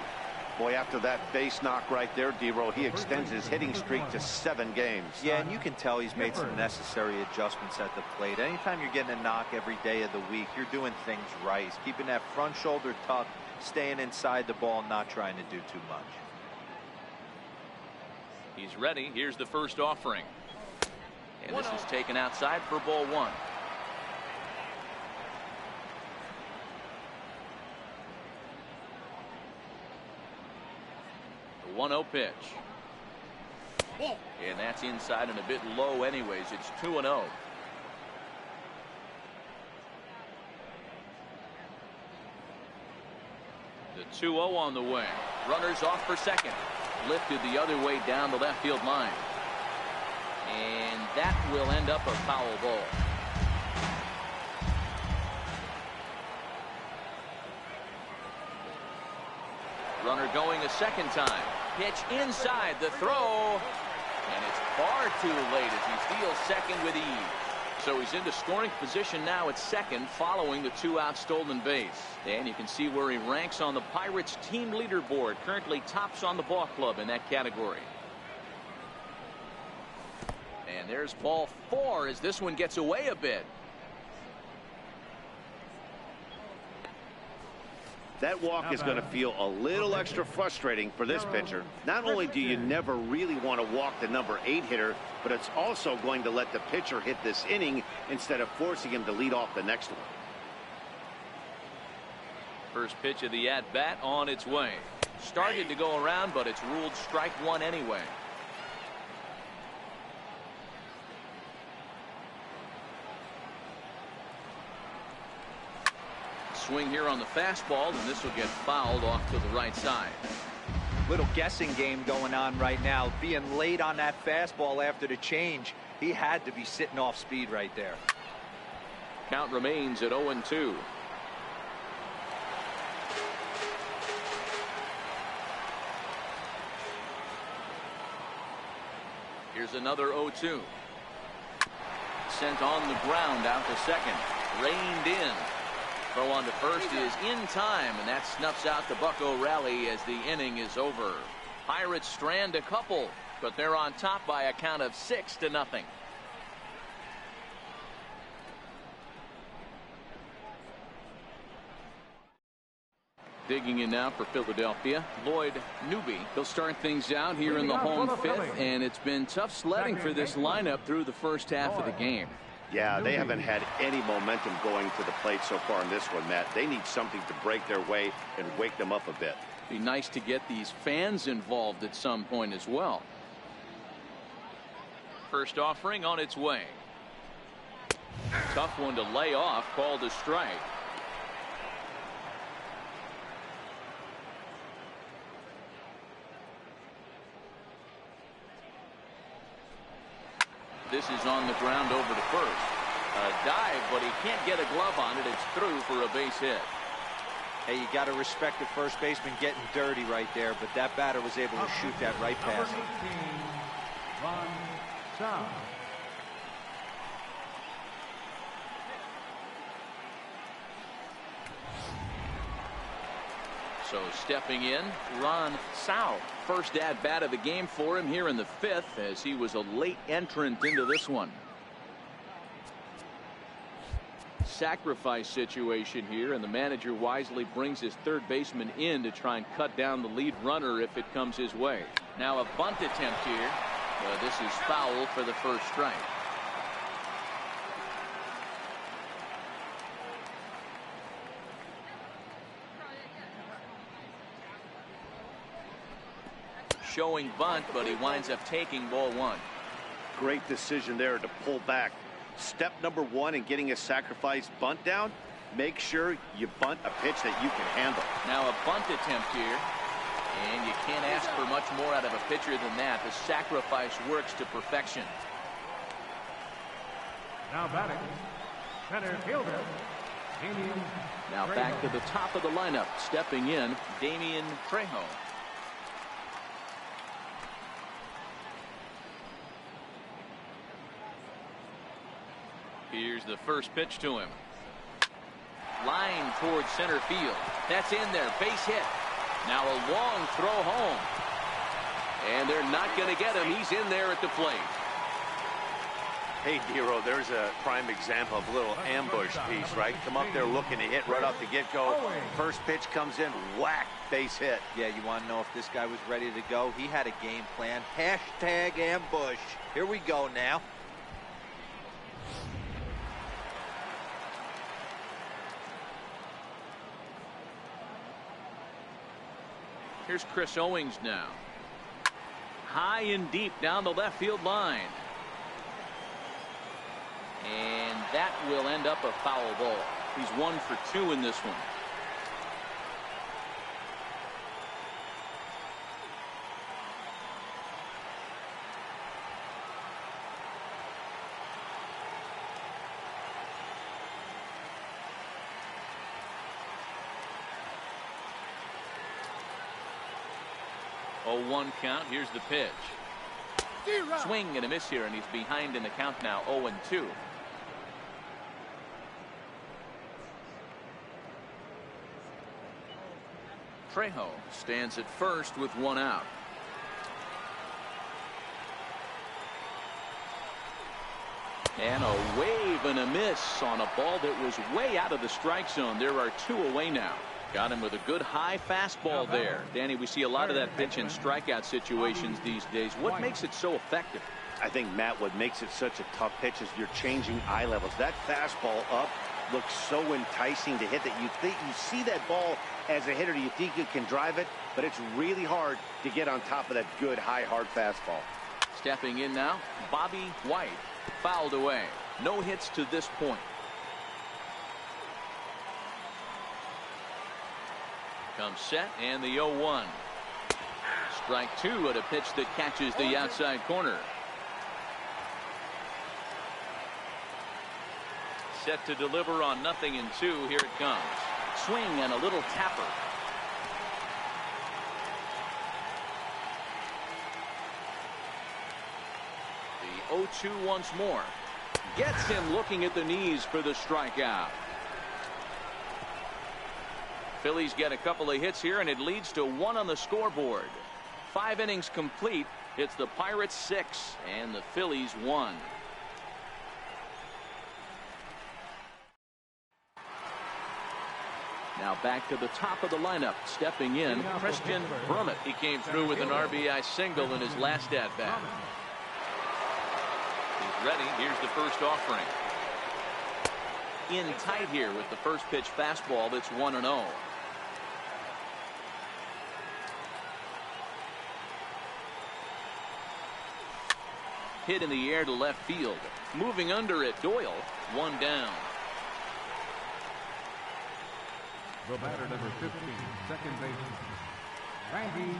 Boy, after that base knock right there, D-Roll, he extends his hitting streak to 7 games. Yeah, and you can tell he's made some necessary adjustments at the plate. Anytime you're getting a knock every day of the week, you're doing things right. He's keeping that front shoulder tucked, staying inside the ball, not trying to do too much. He's ready. Here's the first offering. And this is taken outside for ball 1. The 1-0 pitch. And that's inside and a bit low anyways. It's 2-0. The 2-0 on the way. Runners off for second. Lifted the other way down the left field line. And that will end up a foul ball. Runner going a second time. Pitch inside the throw. And it's far too late as he steals second with ease. So he's into scoring position now at second following the 2-out stolen base. And you can see where he ranks on the Pirates team leaderboard. Currently tops on the ball club in that category. And there's ball 4 as this one gets away a bit. That walk is going to feel a little extra frustrating for this pitcher. Not only do you never really want to walk the number 8 hitter, but it's also going to let the pitcher hit this inning instead of forcing him to lead off the next one. First pitch of the at-bat on its way. Started to go around, but it's ruled strike 1 anyway. Swing here on the fastball, and this will get fouled off to the right side. Little guessing game going on right now. Being late on that fastball after the change, he had to be sitting off speed right there. Count remains at 0-2. Here's another 0-2. Sent on the ground out to second. Reined in. Throw on to first is in time, and that snuffs out the Bucco rally as the inning is over. Pirates strand a couple, but they're on top by a count of 6-0. Digging in now for Philadelphia, Lloyd Newby. He'll start things out here in the home 5th, and it's been tough sledding for this lineup through the first half of the game. Yeah, they haven't had any momentum going to the plate so far in this one, Matt. They need something to break their way and wake them up a bit. Be nice to get these fans involved at some point as well. First offering on its way. Tough one to lay off, called a strike. This is on the ground over to first. A dive, but he can't get a glove on it. It's through for a base hit. Hey, you got to respect the first baseman getting dirty right there, but that batter was able to shoot that right past him. So stepping in, Ron Sau. First at bat of the game for him here in the 5th, as he was a late entrant into this one. Sacrifice situation here, and the manager wisely brings his third baseman in to try and cut down the lead runner if it comes his way. Now a bunt attempt here. This is foul for the first strike. Showing bunt, but he winds up taking ball 1. Great decision there to pull back. Step number 1 in getting a sacrifice bunt down, make sure you bunt a pitch that you can handle. Now a bunt attempt here, and you can't ask for much more out of a pitcher than that. The sacrifice works to perfection. Now batting, center fielder, Damian. Now back to the top of the lineup, stepping in, Damian Trejo. Here's the first pitch to him. Line towards center field. That's in there. Base hit. Now a long throw home. And they're not going to get him. He's in there at the plate. Hey, Dero, there's a prime example of a little ambush piece, right? Come up there looking to hit right off the get-go. First pitch comes in, whack, base hit. Yeah, you want to know if this guy was ready to go? He had a game plan. Hashtag ambush. Here we go now. Here's Chris Owings now. High and deep down the left field line. And that will end up a foul ball. He's 1 for 2 in this one. Oh, 1 count. Here's the pitch. Swing and a miss here, and he's behind in the count now. 0-2. Trejo stands at first with 1 out. And a wave and a miss on a ball that was way out of the strike zone. There are 2 away now. Got him with a good high fastball there. Danny, we see a lot of that pitch in strikeout situations these days. What makes it so effective? I think, Matt, what makes it such a tough pitch is you're changing eye levels. That fastball up looks so enticing to hit that you see that ball as a hitter, you think you can drive it, but it's really hard to get on top of that good high hard fastball. Stepping in now, Bobby White. Fouled away. No hits to this point. Comes set and the 0-1. Strike 2 at a pitch that catches the outside corner. Set to deliver on 0-2. Here it comes. Swing and a little tapper. The 0-2 once more. Gets him looking at the knees for the strikeout. Phillies get a couple of hits here, and it leads to 1 on the scoreboard. 5 innings complete. It's the Pirates 6 and the Phillies 1. Now back to the top of the lineup. Stepping in, Christian Brummett. He came through with an RBI single in his last at-bat. He's ready. Here's the first offering. In tight here with the first pitch fastball that's 1-0. Hit in the air to left field. Moving under it, Doyle. 1 down. The batter, number 15, second baseman, Randy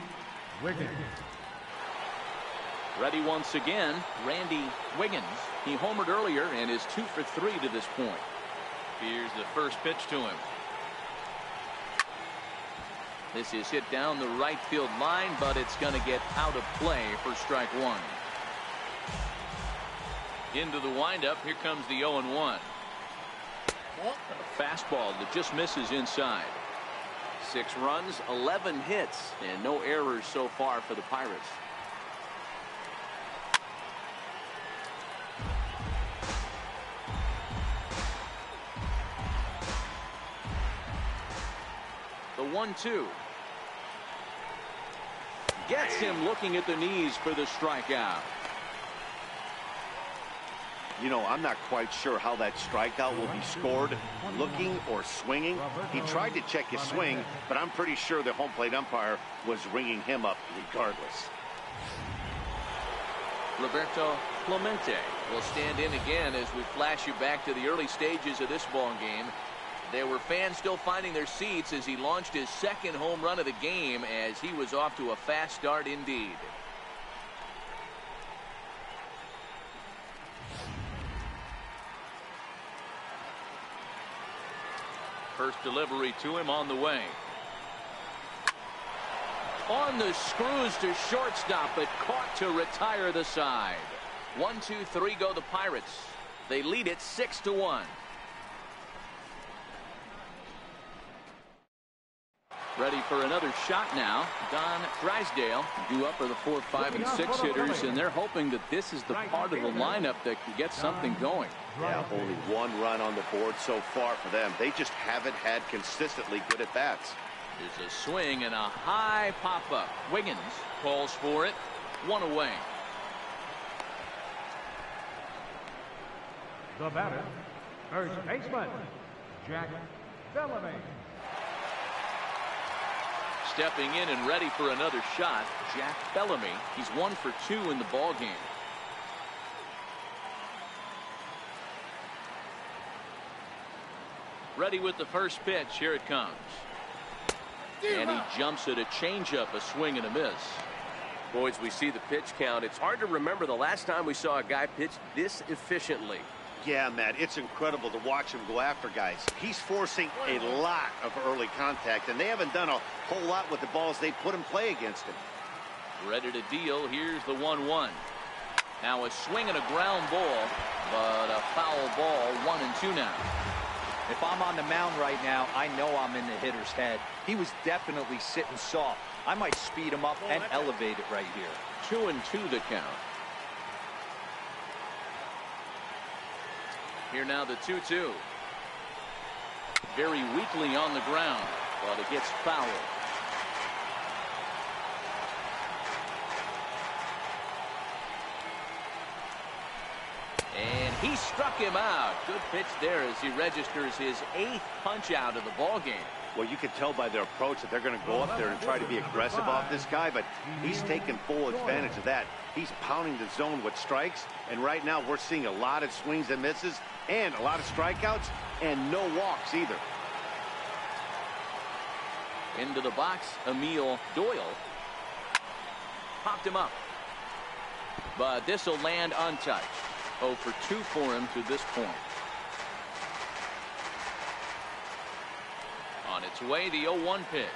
Wiggins. Ready once again, Randy Wiggins. He homered earlier and is 2 for 3 to this point. Here's the first pitch to him. This is hit down the right field line, but it's going to get out of play for strike 1. Into the windup. Here comes the 0-1. A fastball that just misses inside. 6 runs, 11 hits, and no errors so far for the Pirates. The 1-2. Gets him looking at the knees for the strikeout. You know, I'm not quite sure how that strikeout will be scored, looking or swinging. He tried to check his swing, but I'm pretty sure the home plate umpire was ringing him up regardless. Roberto Clemente will stand in again as we flash you back to the early stages of this ball game. There were fans still finding their seats as he launched his second home run of the game, as he was off to a fast start indeed. First delivery to him on the way. On the screws to shortstop, but caught to retire the side. 1, 2, 3 go the Pirates. They lead it 6-1. Ready for another shot now. Don Drysdale due up for the 4, 5, and 6 hitters, and they're hoping that this is the part of the lineup that can get something going. Yeah, only 1 run on the board so far for them. They just haven't had consistently good at bats. There's a swing and a high pop-up. Wiggins calls for it. 1 away. The batter, first baseman, Jack Bellamy. Stepping in and ready for another shot, Jack Bellamy. He's 1 for 2 in the ball game. Ready with the first pitch. Here it comes. And he jumps at a changeup, a swing and a miss. Boys, we see the pitch count. It's hard to remember the last time we saw a guy pitch this efficiently. Yeah, Matt, it's incredible to watch him go after guys. He's forcing a lot of early contact, and they haven't done a whole lot with the balls they put in play against him. Ready to deal. Here's the 1-1. Now a swing and a ground ball, but a foul ball. 1-2 now. If I'm on the mound right now, I know I'm in the hitter's head. He was definitely sitting soft. I might speed him up and elevate it right here. 2-2 the count. Here now the 2-2. Very weakly on the ground, but it gets fouled. And he struck him out. Good pitch there as he registers his 8th punch out of the ball game. Well, you can tell by their approach that they're going to go up there and try to be aggressive off this guy, but he's taking full advantage of that. He's pounding the zone with strikes, and right now we're seeing a lot of swings and misses and a lot of strikeouts and no walks either. Into the box, Emil Doyle. Popped him up. But this will land untouched. 0 for 2 for him to this point. On its way, the 0-1 pitch.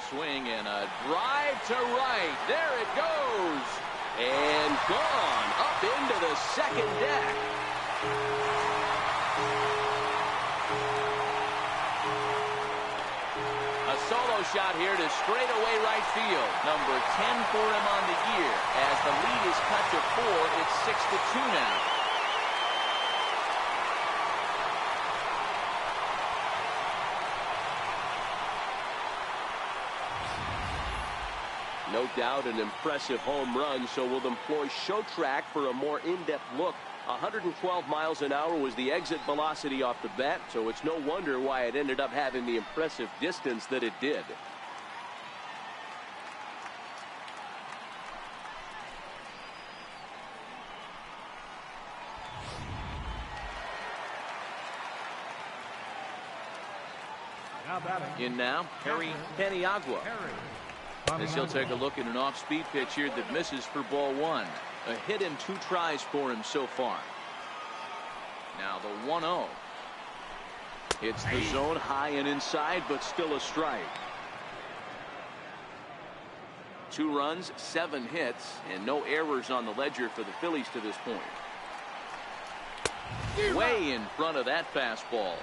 Swing and a drive to right. There it goes. And gone up into the second deck. A solo shot here to straightaway right field. Number 10 for him on the year. As the lead is cut to 4, it's 6-2 now. No doubt an impressive home run, so we'll employ show track for a more in-depth look. 112 miles an hour was the exit velocity off the bat, so it's no wonder why it ended up having the impressive distance that it did. In now, Harry Paniagua. As he'll take a look at an off-speed pitch here that misses for ball 1. A hit in 2 tries for him so far. Now the 1-0. Hits the zone high and inside, but still a strike. 2 runs, 7 hits, and no errors on the ledger for the Phillies to this point. Way in front of that fastball.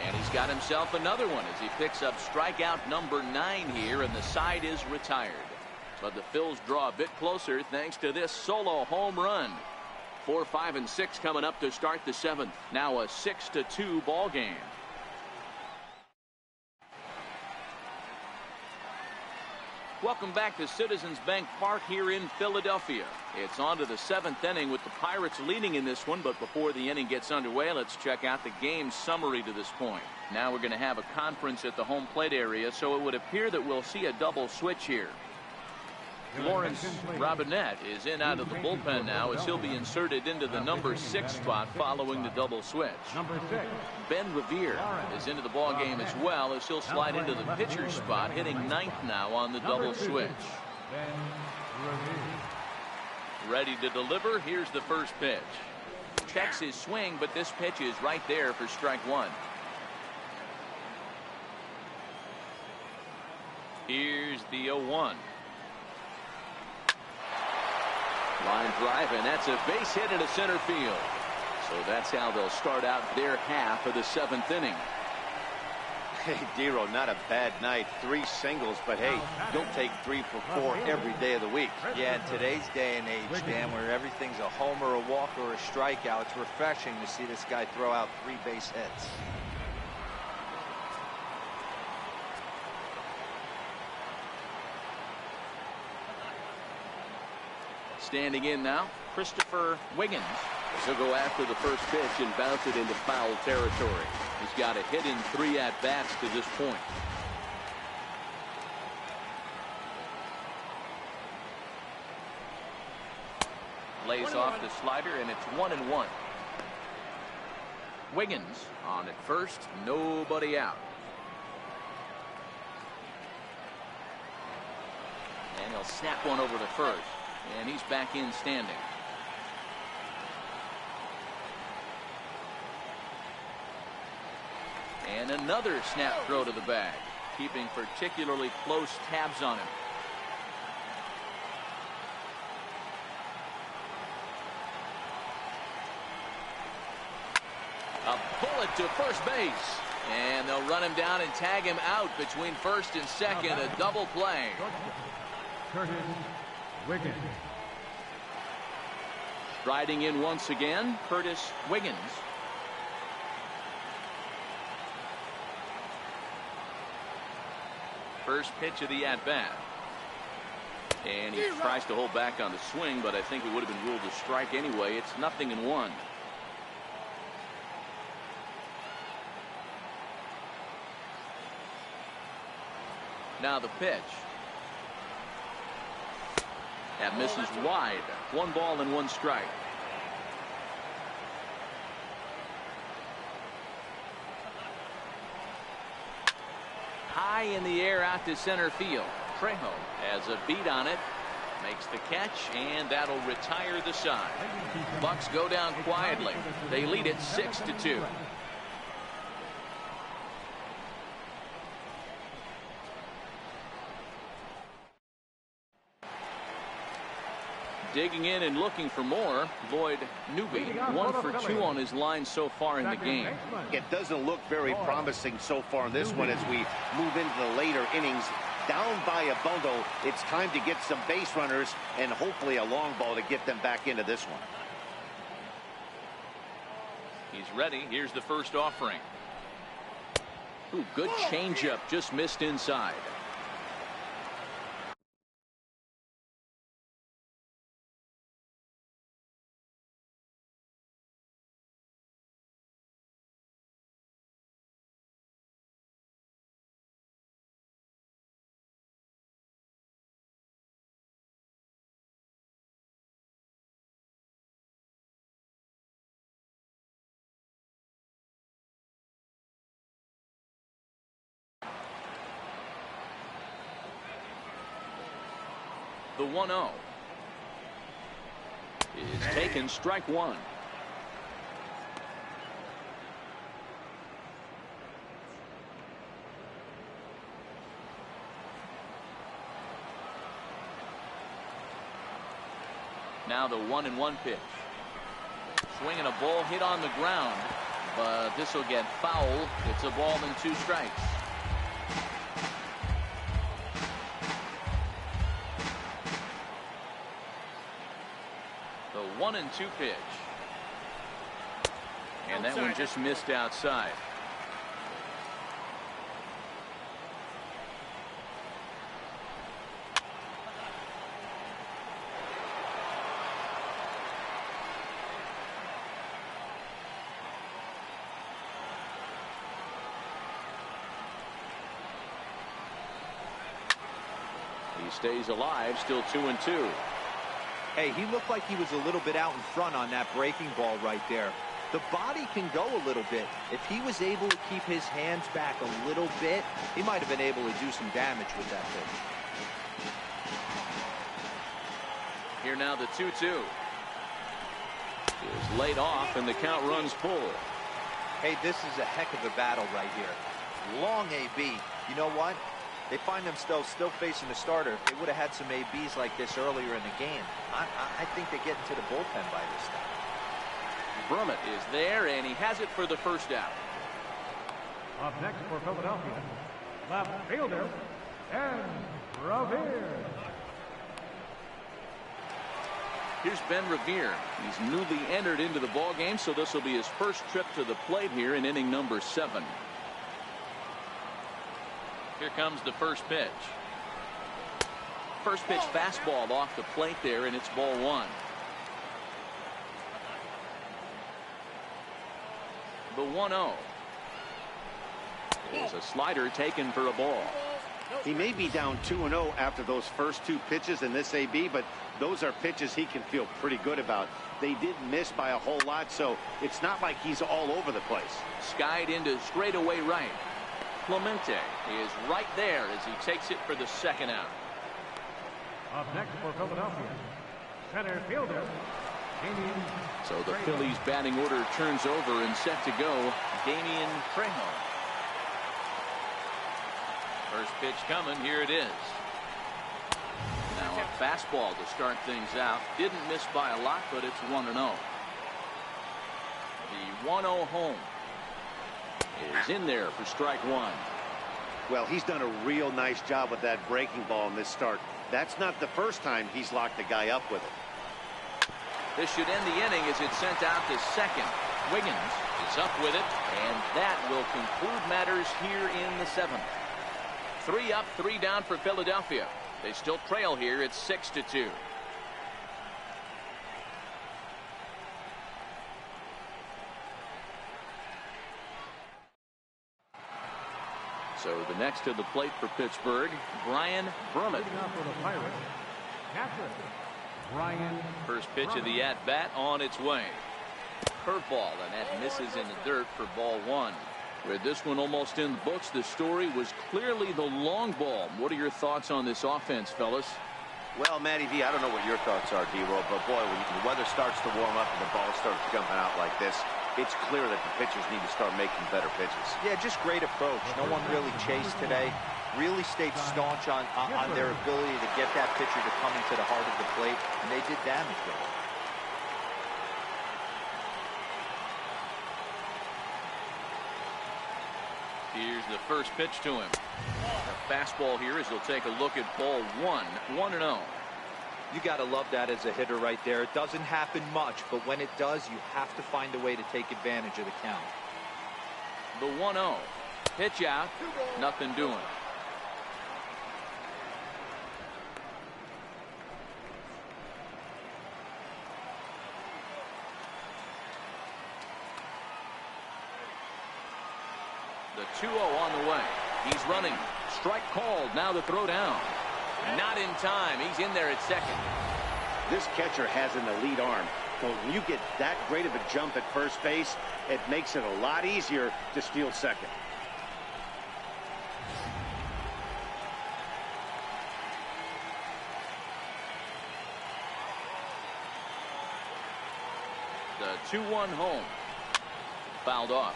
And he's got himself another one as he picks up strikeout number 9 here, and the side is retired. But the Phils draw a bit closer thanks to this solo home run. 4, 5, and 6 coming up to start the 7th. Now a 6-2 ball game. Welcome back to Citizens Bank Park here in Philadelphia. It's on to the 7th inning with the Pirates leading in this one, but before the inning gets underway, let's check out the game summary to this point. Now we're going to have a conference at the home plate area, so it would appear that we'll see a double switch here. Lawrence Robinette is in out of the bullpen now as he'll be inserted into the number 6 spot following the double switch. Ben Revere is into the ball game as well as he'll slide into the pitcher's spot, hitting 9th now on the double switch. Ready to deliver. Here's the first pitch. Checks his swing, but this pitch is right there for strike 1. Here's the 0-1. Line drive, and that's a base hit into center field. So that's how they'll start out their half of the 7th inning. Hey, Dero, not a bad night. 3 singles, but hey, don't take 3 for 4 every day of the week. Yeah, in today's day and age, Dan, where everything's a homer, a walk, or a strikeout, it's refreshing to see this guy throw out 3 base hits. Standing in now, Christopher Wiggins. He'll go after the first pitch and bounce it into foul territory. He's got a hit in 3 at-bats to this point. Lays off the slider, and it's 1-1. Wiggins on at first, nobody out. And he'll snap one over to first, and he's back in standing. And another snap throw to the bag, keeping particularly close tabs on him. A bullet to first base, and they'll run him down and tag him out between first and second. A double play. Curtis Wiggins. Striding in once again, Curtis Wiggins. First pitch of the at-bat. And he tries to hold back on the swing, but I think it would have been ruled a strike anyway. It's 0-1. Now the pitch. That misses wide. 1 ball and 1 strike. High in the air out to center field. Trejo has a beat on it, makes the catch, and that'll retire the side. Bucks go down quietly. They lead it 6-2. Digging in and looking for more, Lloyd Newby, 1 for 2 on his line so far in the game. It doesn't look very promising so far in this one as we move into the later innings. Down by a bundle, it's time to get some base runners and hopefully a long ball to get them back into this one. He's ready. Here's the first offering. Ooh, good changeup, just missed inside. The 1-0 is taken, strike 1. Now the 1-1 pitch. Swinging a ball hit on the ground, but this will get foul. It's a ball and 2 strikes. The 1-2 pitch. And that one just missed outside. He stays alive, still 2-2. Hey, he looked like he was a little bit out in front on that breaking ball right there. The body can go a little bit. If he was able to keep his hands back a little bit, he might have been able to do some damage with that pitch. Here now the 2-2. Is laid off and the count runs full. Hey, this is a heck of a battle right here. Long AB. You know what? They find themselves still facing the starter. If they would have had some ABs like this earlier in the game, I think they get into the bullpen by this time. Brummett is there, and he has it for the first out. Up next for Philadelphia, left fielder, and Revere. Here's Ben Revere. He's newly entered into the ball game, so this will be his first trip to the plate here in inning number 7. Here comes the first pitch. First pitch fastball off the plate there, and it's ball 1. The 1-0 is a slider taken for a ball. He may be down 2-0 after those first 2 pitches in this AB, but those are pitches he can feel pretty good about. They did miss by a whole lot, so it's not like he's all over the place. Skied into straightaway right. Clemente is right there as he takes it for the second out. Up next for Philadelphia, center fielder, Damian. So the Phillies batting order turns over and set to go. Damian Trejo. First pitch coming. Here it is. Now a fastball to start things out. Didn't miss by a lot, but it's 1-0. The 1-0 home is in there for strike 1. Well, he's done a real nice job with that breaking ball in this start. That's not the first time he's locked the guy up with it. This should end the inning as it's sent out to second. Wiggins is up with it, and that will conclude matters here in the 7th. 3 up, 3 down for Philadelphia. They still trail here. It's 6-2. So the next to the plate for Pittsburgh, Brian Brummett. For the Pirates, catcher, Brian. First pitch of the at-bat on its way. Curveball, and that misses in the dirt for ball 1. With this one almost in the books, the story was clearly the long ball. What are your thoughts on this offense, fellas? Well, Matty V, I don't know what your thoughts are, D-Roll, but boy, when the weather starts to warm up and the ball starts jumping out like this, it's clear that the pitchers need to start making better pitches. Yeah, just great approach. No one really chased today. Really stayed staunch on their ability to get that pitcher to come into the heart of the plate, and they did damage with it. Here's the first pitch to him. A fastball here as he'll take a look at ball 1. 1-0. You got to love that as a hitter right there. It doesn't happen much, but when it does, you have to find a way to take advantage of the count. The 1-0. Pitch out. Nothing doing. The 2-0 on the way. He's running. Strike called. Now the throw down. Not in time. He's in there at second. This catcher has an elite arm, but when you get that great of a jump at first base, it makes it a lot easier to steal second. The 2-1 home. Fouled off.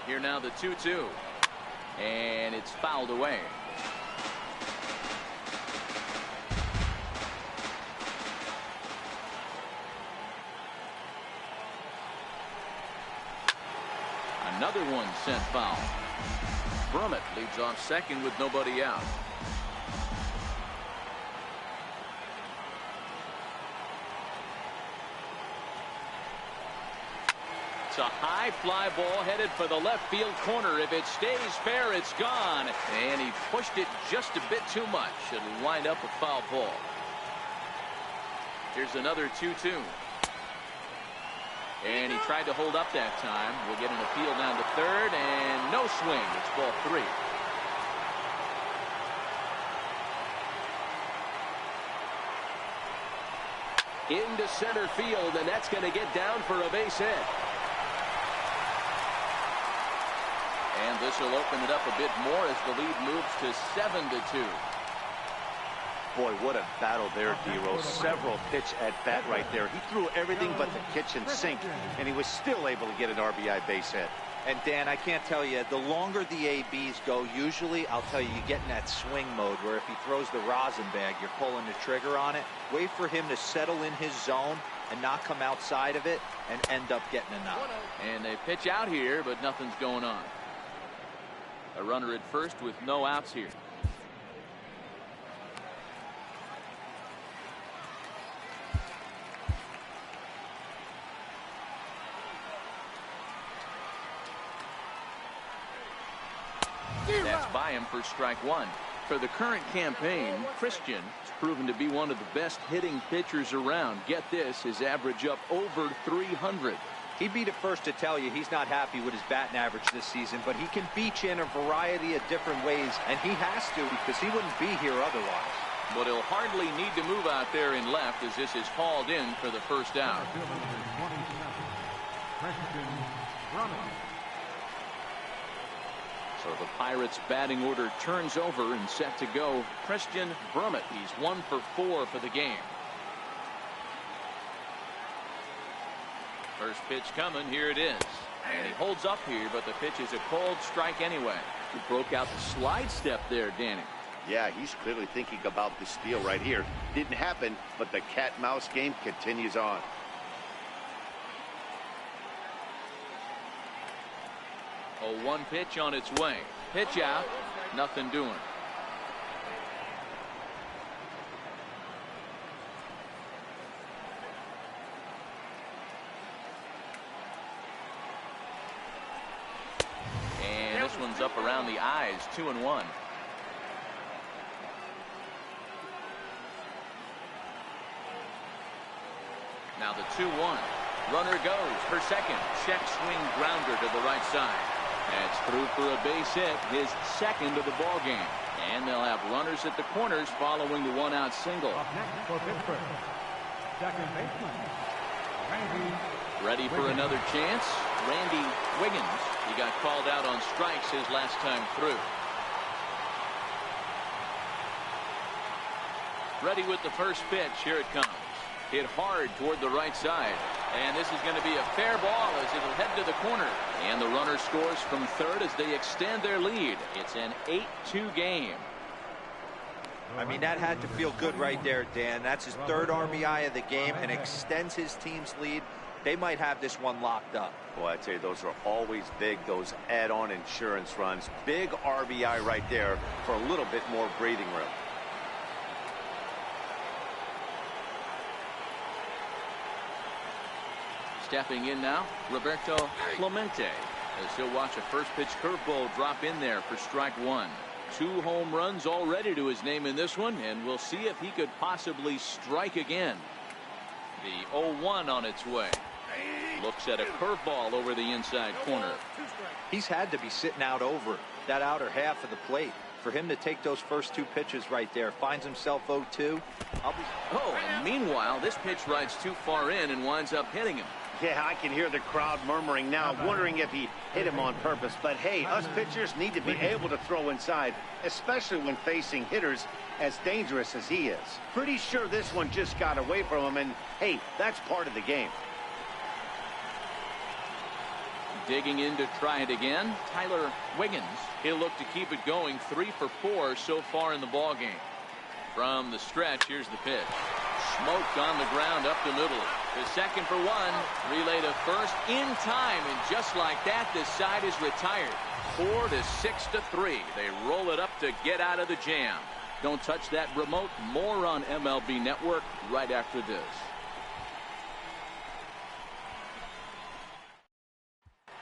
Here now the 2-2. And it's fouled away. Another one sent foul. Brummett leads off second with nobody out. It's a high fly ball headed for the left field corner. If it stays fair, it's gone. And he pushed it just a bit too much. It'll wind up a foul ball. Here's another 2-2. And he tried to hold up that time. We'll get an appeal down to third, and no swing. It's ball 3. Into center field, and that's going to get down for a base hit. And this will open it up a bit more as the lead moves to 7-2. Boy, what a battle there, D-Rose. Several pitch at bat right there. He threw everything but the kitchen sink, and he was still able to get an RBI base hit. And Dan, I can't tell you, the longer the ABs go, usually, I'll tell you, you get in that swing mode where if he throws the rosin bag, you're pulling the trigger on it. Wait for him to settle in his zone and not come outside of it and end up getting a knock. And they pitch out here, but nothing's going on. A runner at first with no outs here. That's by him for strike one. For the current campaign, Christian has proven to be one of the best hitting pitchers around. Get this, his average up over 300. He'd be the first to tell you he's not happy with his batting average this season, but he can beat you in a variety of different ways, and he has to because he wouldn't be here otherwise. But he'll hardly need to move out there in left as this is hauled in for the first out. So the Pirates batting order turns over and set to go. Christian Brummett, he's 1 for 4 for the game. First pitch coming, here it is. And he holds up here, but the pitch is a cold strike anyway. He broke out the slide step there, Danny. Yeah, he's clearly thinking about the steal right here. Didn't happen, but the cat-mouse game continues on. Oh, 1 pitch on its way. Pitch out, nothing doing. And this one's up around the eyes, 2-1. Now the 2-1. Runner goes for second. Check swing grounder to the right side. That's through for a base hit, his second of the ball game. And they'll have runners at the corners following the 1-out single. Up next for Pittsburgh, second baseman, Randy. Ready for another chance. Randy Wiggins. He got called out on strikes his last time through. Ready with the first pitch. Here it comes. Hit hard toward the right side. And this is going to be a fair ball as it'll head to the corner. And the runner scores from third as they extend their lead. It's an 8-2 game. I mean, that had to feel good right there, Dan. That's his third RBI of the game and extends his team's lead. They might have this one locked up. Boy, I tell you, those are always big, those add-on insurance runs. Big RBI right there for a little bit more breathing room. Stepping in now, Roberto Clemente, as he'll watch a first pitch curveball drop in there for strike one. 2 home runs already to his name in this one, and we'll see if he could possibly strike again. The 0-1 on its way. Looks at a curveball over the inside corner. He's had to be sitting out over that outer half of the plate. For him to take those first 2 pitches right there, finds himself 0-2. Oh, and meanwhile, this pitch rides too far in and winds up hitting him. Yeah, I can hear the crowd murmuring now, wondering if he hit him on purpose. But hey, us pitchers need to be able to throw inside, especially when facing hitters as dangerous as he is. Pretty sure this one just got away from him, and hey, that's part of the game. Digging in to try it again, Tyler Wiggins. He'll look to keep it going. 3 for 4 so far in the ball game. From the stretch, here's the pitch. Smoked on the ground up the middle. The second for 1. Relay to first in time, and just like that, this side is retired. 4 to 6 to 3. They roll it up to get out of the jam. Don't touch that remote. More on MLB Network right after this.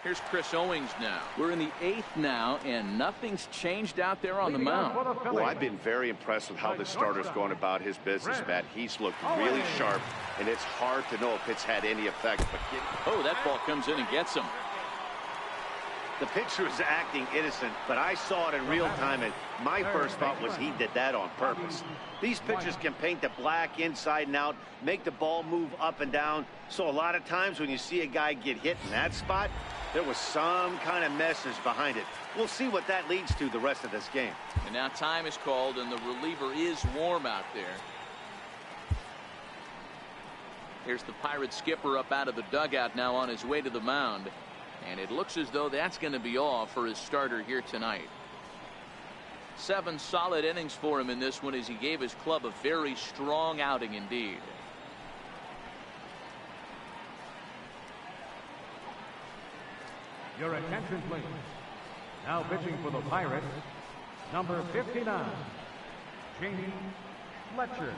Here's Chris Owings now. We're in the 8th now, and nothing's changed out there on the mound. Well, I've been very impressed with how this starter's going about his business, Matt. He's looked really sharp, and it's hard to know if it's had any effect. But oh, that ball comes in and gets him. The pitcher is acting innocent, but I saw it in real time, and my first thought was he did that on purpose. These pitchers can paint the black inside and out, make the ball move up and down. So a lot of times when you see a guy get hit in that spot, there was some kind of message behind it. We'll see what that leads to the rest of this game. And now time is called, and the reliever is warm out there. Here's the Pirates skipper up out of the dugout now on his way to the mound. And it looks as though that's going to be all for his starter here tonight. 7 solid innings for him in this one as he gave his club a very strong outing indeed. Your attention, please. Now pitching for the Pirates, number 59, Jamie Fletcher.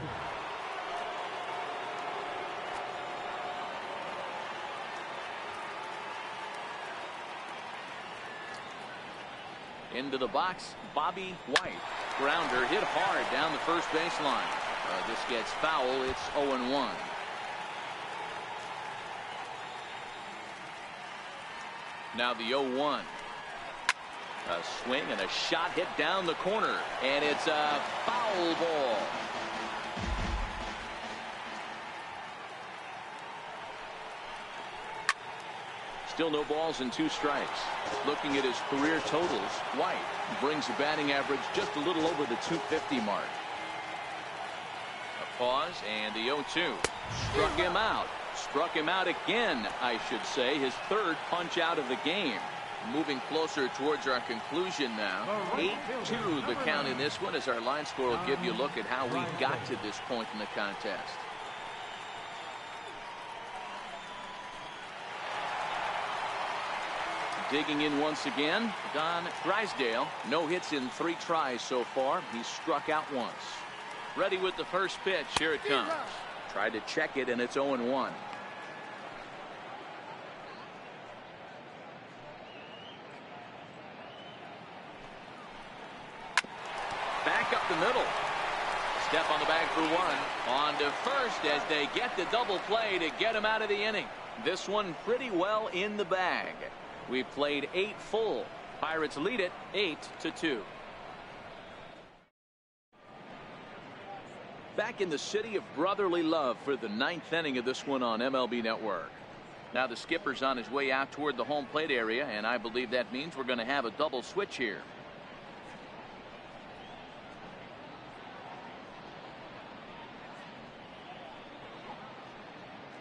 Into the box, Bobby White. Grounder hit hard down the first baseline. This gets foul. It's 0-1. Now the 0-1. A swing and a shot hit down the corner, and it's a foul ball. Still no balls and 2 strikes. Looking at his career totals, White brings the batting average just a little over the 250 mark. A pause and the 0-2. Struck him out. Struck him out again, I should say. His 3rd punch out of the game. Moving closer towards our conclusion now. 8-2 the count in this one, as our line score will give you a look at how we got to this point in the contest. Digging in once again, Don Drysdale. No hits in 3 tries so far. He's struck out once. Ready with the first pitch. Here it comes. Tried to check it, and it's 0-1. Back up the middle. Step on the bag for 1. On to first as they get the double play to get him out of the inning. This one pretty well in the bag. We've played 8 full. Pirates lead it 8-2. Back in the city of brotherly love for the 9th inning of this one on MLB Network. Now the skipper's on his way out toward the home plate area, and I believe that means we're going to have a double switch here.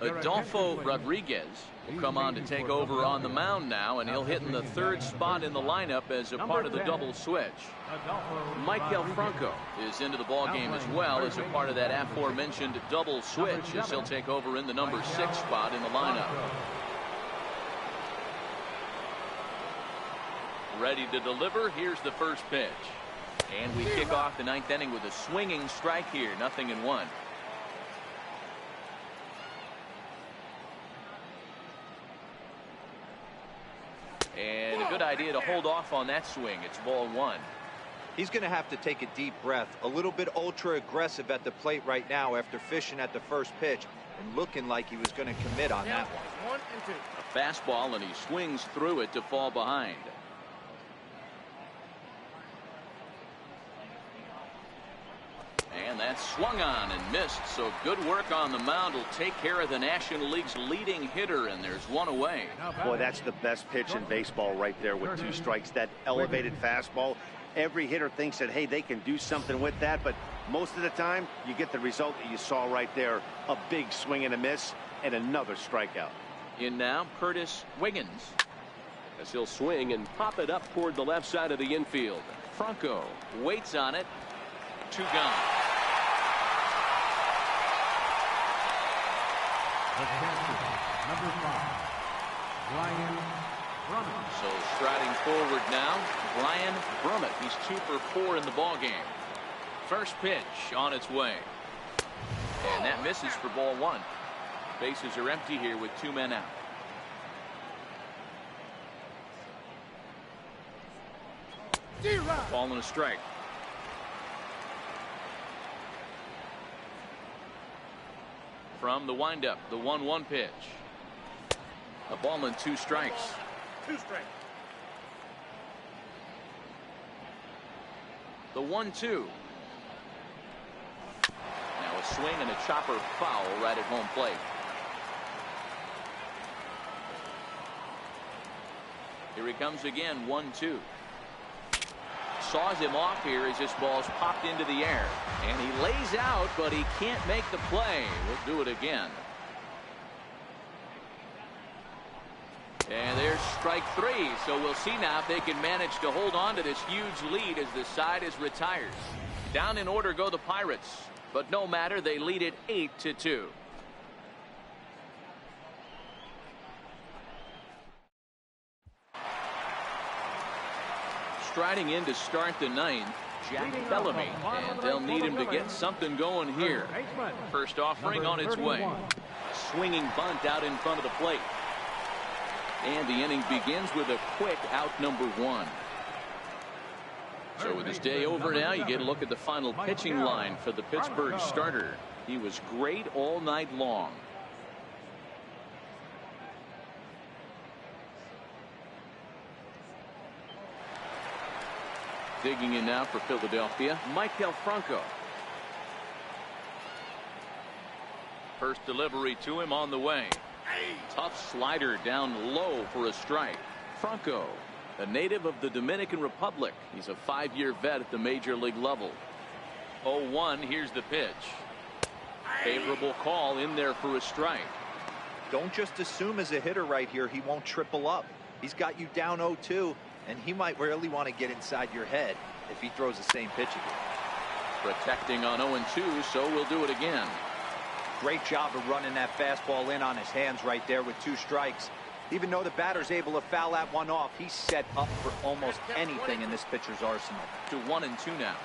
Adolfo Rodriguez will come on to take over on the mound now, and he'll hit in the 3rd spot in the lineup as a part of the double switch. Michael Franco is into the ball game as well as a part of that aforementioned double switch, as he'll take over in the number 6 spot in the lineup. Ready to deliver. Here's the first pitch, and we kick off the 9th inning with a swinging strike here. 0-1. And a good idea to hold off on that swing. It's ball 1. He's going to have to take a deep breath. A little bit ultra aggressive at the plate right now after fishing at the first pitch and looking like he was going to commit on that one. 1 and 2. A fastball, and he swings through it to fall behind. And that's swung on and missed. So good work on the mound will take care of the National League's leading hitter, and there's 1 away. Boy, that's the best pitch in baseball right there with 2 strikes. That elevated fastball. Every hitter thinks that, hey, they can do something with that, but most of the time you get the result that you saw right there. A big swing and a miss, and another strikeout. In now, Curtis Wiggins. As he'll swing and pop it up toward the left side of the infield. Franco waits on it. 2 gone. The catcher, number 5, Brian Brummett. So striding forward now, Brian Brummett. He's 2 for 4 in the ball game. First pitch on its way, and that misses for ball 1. Bases are empty here with 2 men out. Ball and a strike. From the windup, the 1-1 pitch. A ball and 2 strikes. 2 strikes. The 1-2. Now a swing and a chopper foul right at home plate. Here he comes again, 1-2. Saws him off here as this ball's popped into the air, and he lays out, but he can't make the play. We'll do it again. And there's there's strike three. So we'll see now if they can manage to hold on to this huge lead as the side is retired. Down in order go the Pirates, but no matter, they lead it 8-2. Striding in to start the ninth, Jack Bellamy, and they'll need him to get something going here. First offering on its way. Swinging bunt out in front of the plate. And the inning begins with a quick out number one. So with his day over now, you get a look at the final pitching line for the Pittsburgh starter. He was great all night long. Digging in now for Philadelphia, Maikel Franco. First delivery to him on the way. Tough slider down low for a strike. Franco, a native of the Dominican Republic. He's a 5-year vet at the major league level. 0-1, here's the pitch. Favorable call in there for a strike. Don't just assume as a hitter right here he won't triple up. He's got you down 0-2, and he might really want to get inside your head if he throws the same pitch again. Protecting on 0-2, so we'll do it again. Great job of running that fastball in on his hands right there with 2 strikes. Even though the batter's able to foul that one off, he's set up for almost anything in this pitcher's arsenal. To 1-2 now.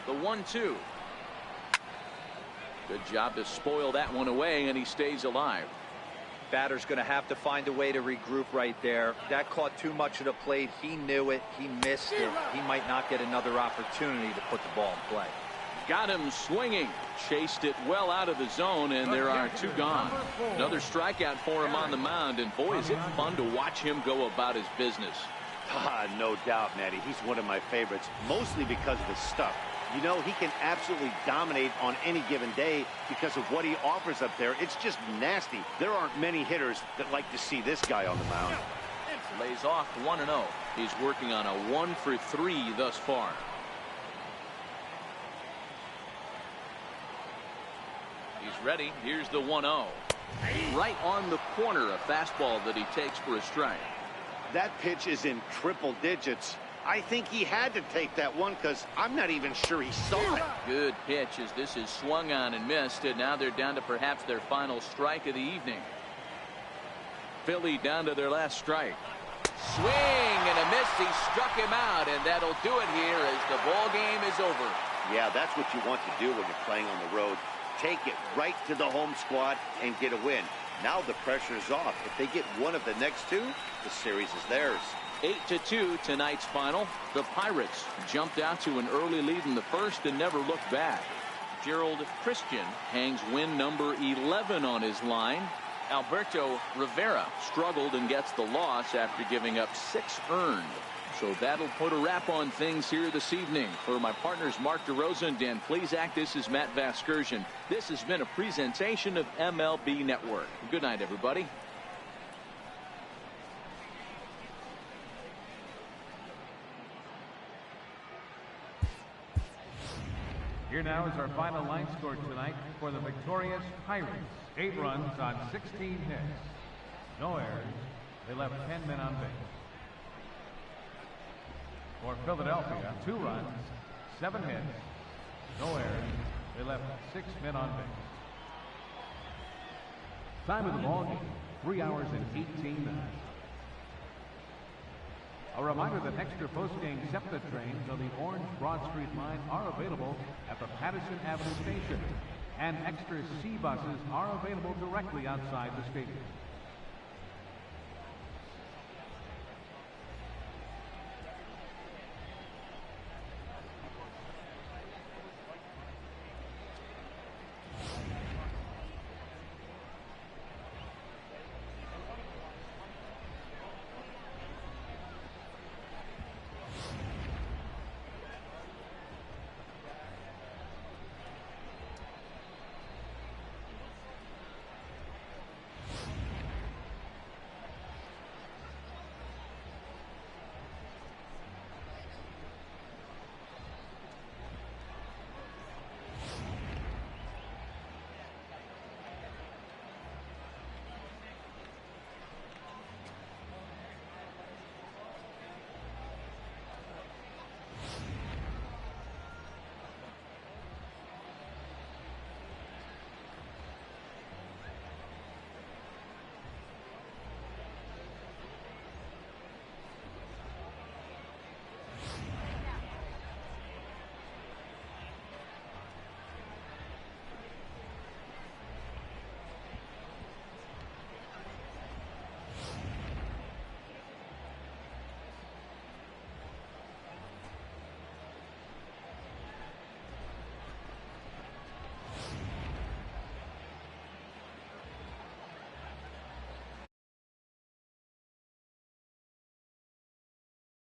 The 1-2. Good job to spoil that one away, and he stays alive. Batter's going to have to find a way to regroup right there. That caught too much of the plate. He knew it. He missed it. He might not get another opportunity to put the ball in play. Got him swinging. Chased it well out of the zone, and there are 2 gone. Another strikeout for him on the mound, and boy, is it fun to watch him go about his business. No doubt, Matty. He's one of my favorites, mostly because of his stuff. You know, he can absolutely dominate on any given day because of what he offers up there. It's just nasty. There aren't many hitters that like to see this guy on the mound. Lays off 1-0. He's working on a 1-for-3 thus far. He's ready. Here's the 1-0. Right on the corner, a fastball that he takes for a strike. That pitch is in triple digits. I think he had to take that one because I'm not even sure he saw it. Good pitch as this is swung on and missed, and now they're down to perhaps their final strike of the evening. Philly down to their last strike. Swing and a miss. He struck him out, and that'll do it here as the ball game is over. Yeah, that's what you want to do when you're playing on the road. Take it right to the home squad and get a win. Now the pressure is off. If they get one of the next 2, the series is theirs. 8-2 tonight's final. The Pirates jumped out to an early lead in the first and never looked back. Gerald Christian hangs win number 11 on his line. Alberto Rivera struggled and gets the loss after giving up 6 earned. So that'll put a wrap on things here this evening. For my partners Mark DeRosa and Dan Plesac, this is Matt Vasgersian. This has been a presentation of MLB Network. Good night, everybody. Here now is our final line score tonight for the victorious Pirates. 8 runs on 16 hits. No errors. They left 10 men on base. For Philadelphia, 2 runs, 7 hits. No errors. They left 6 men on base. Time of the ball game, 3 hours and 18 minutes. A reminder that extra post-game SEPTA trains on the Orange Broad Street line are available at the Patterson Avenue station, and extra C buses are available directly outside the stadium.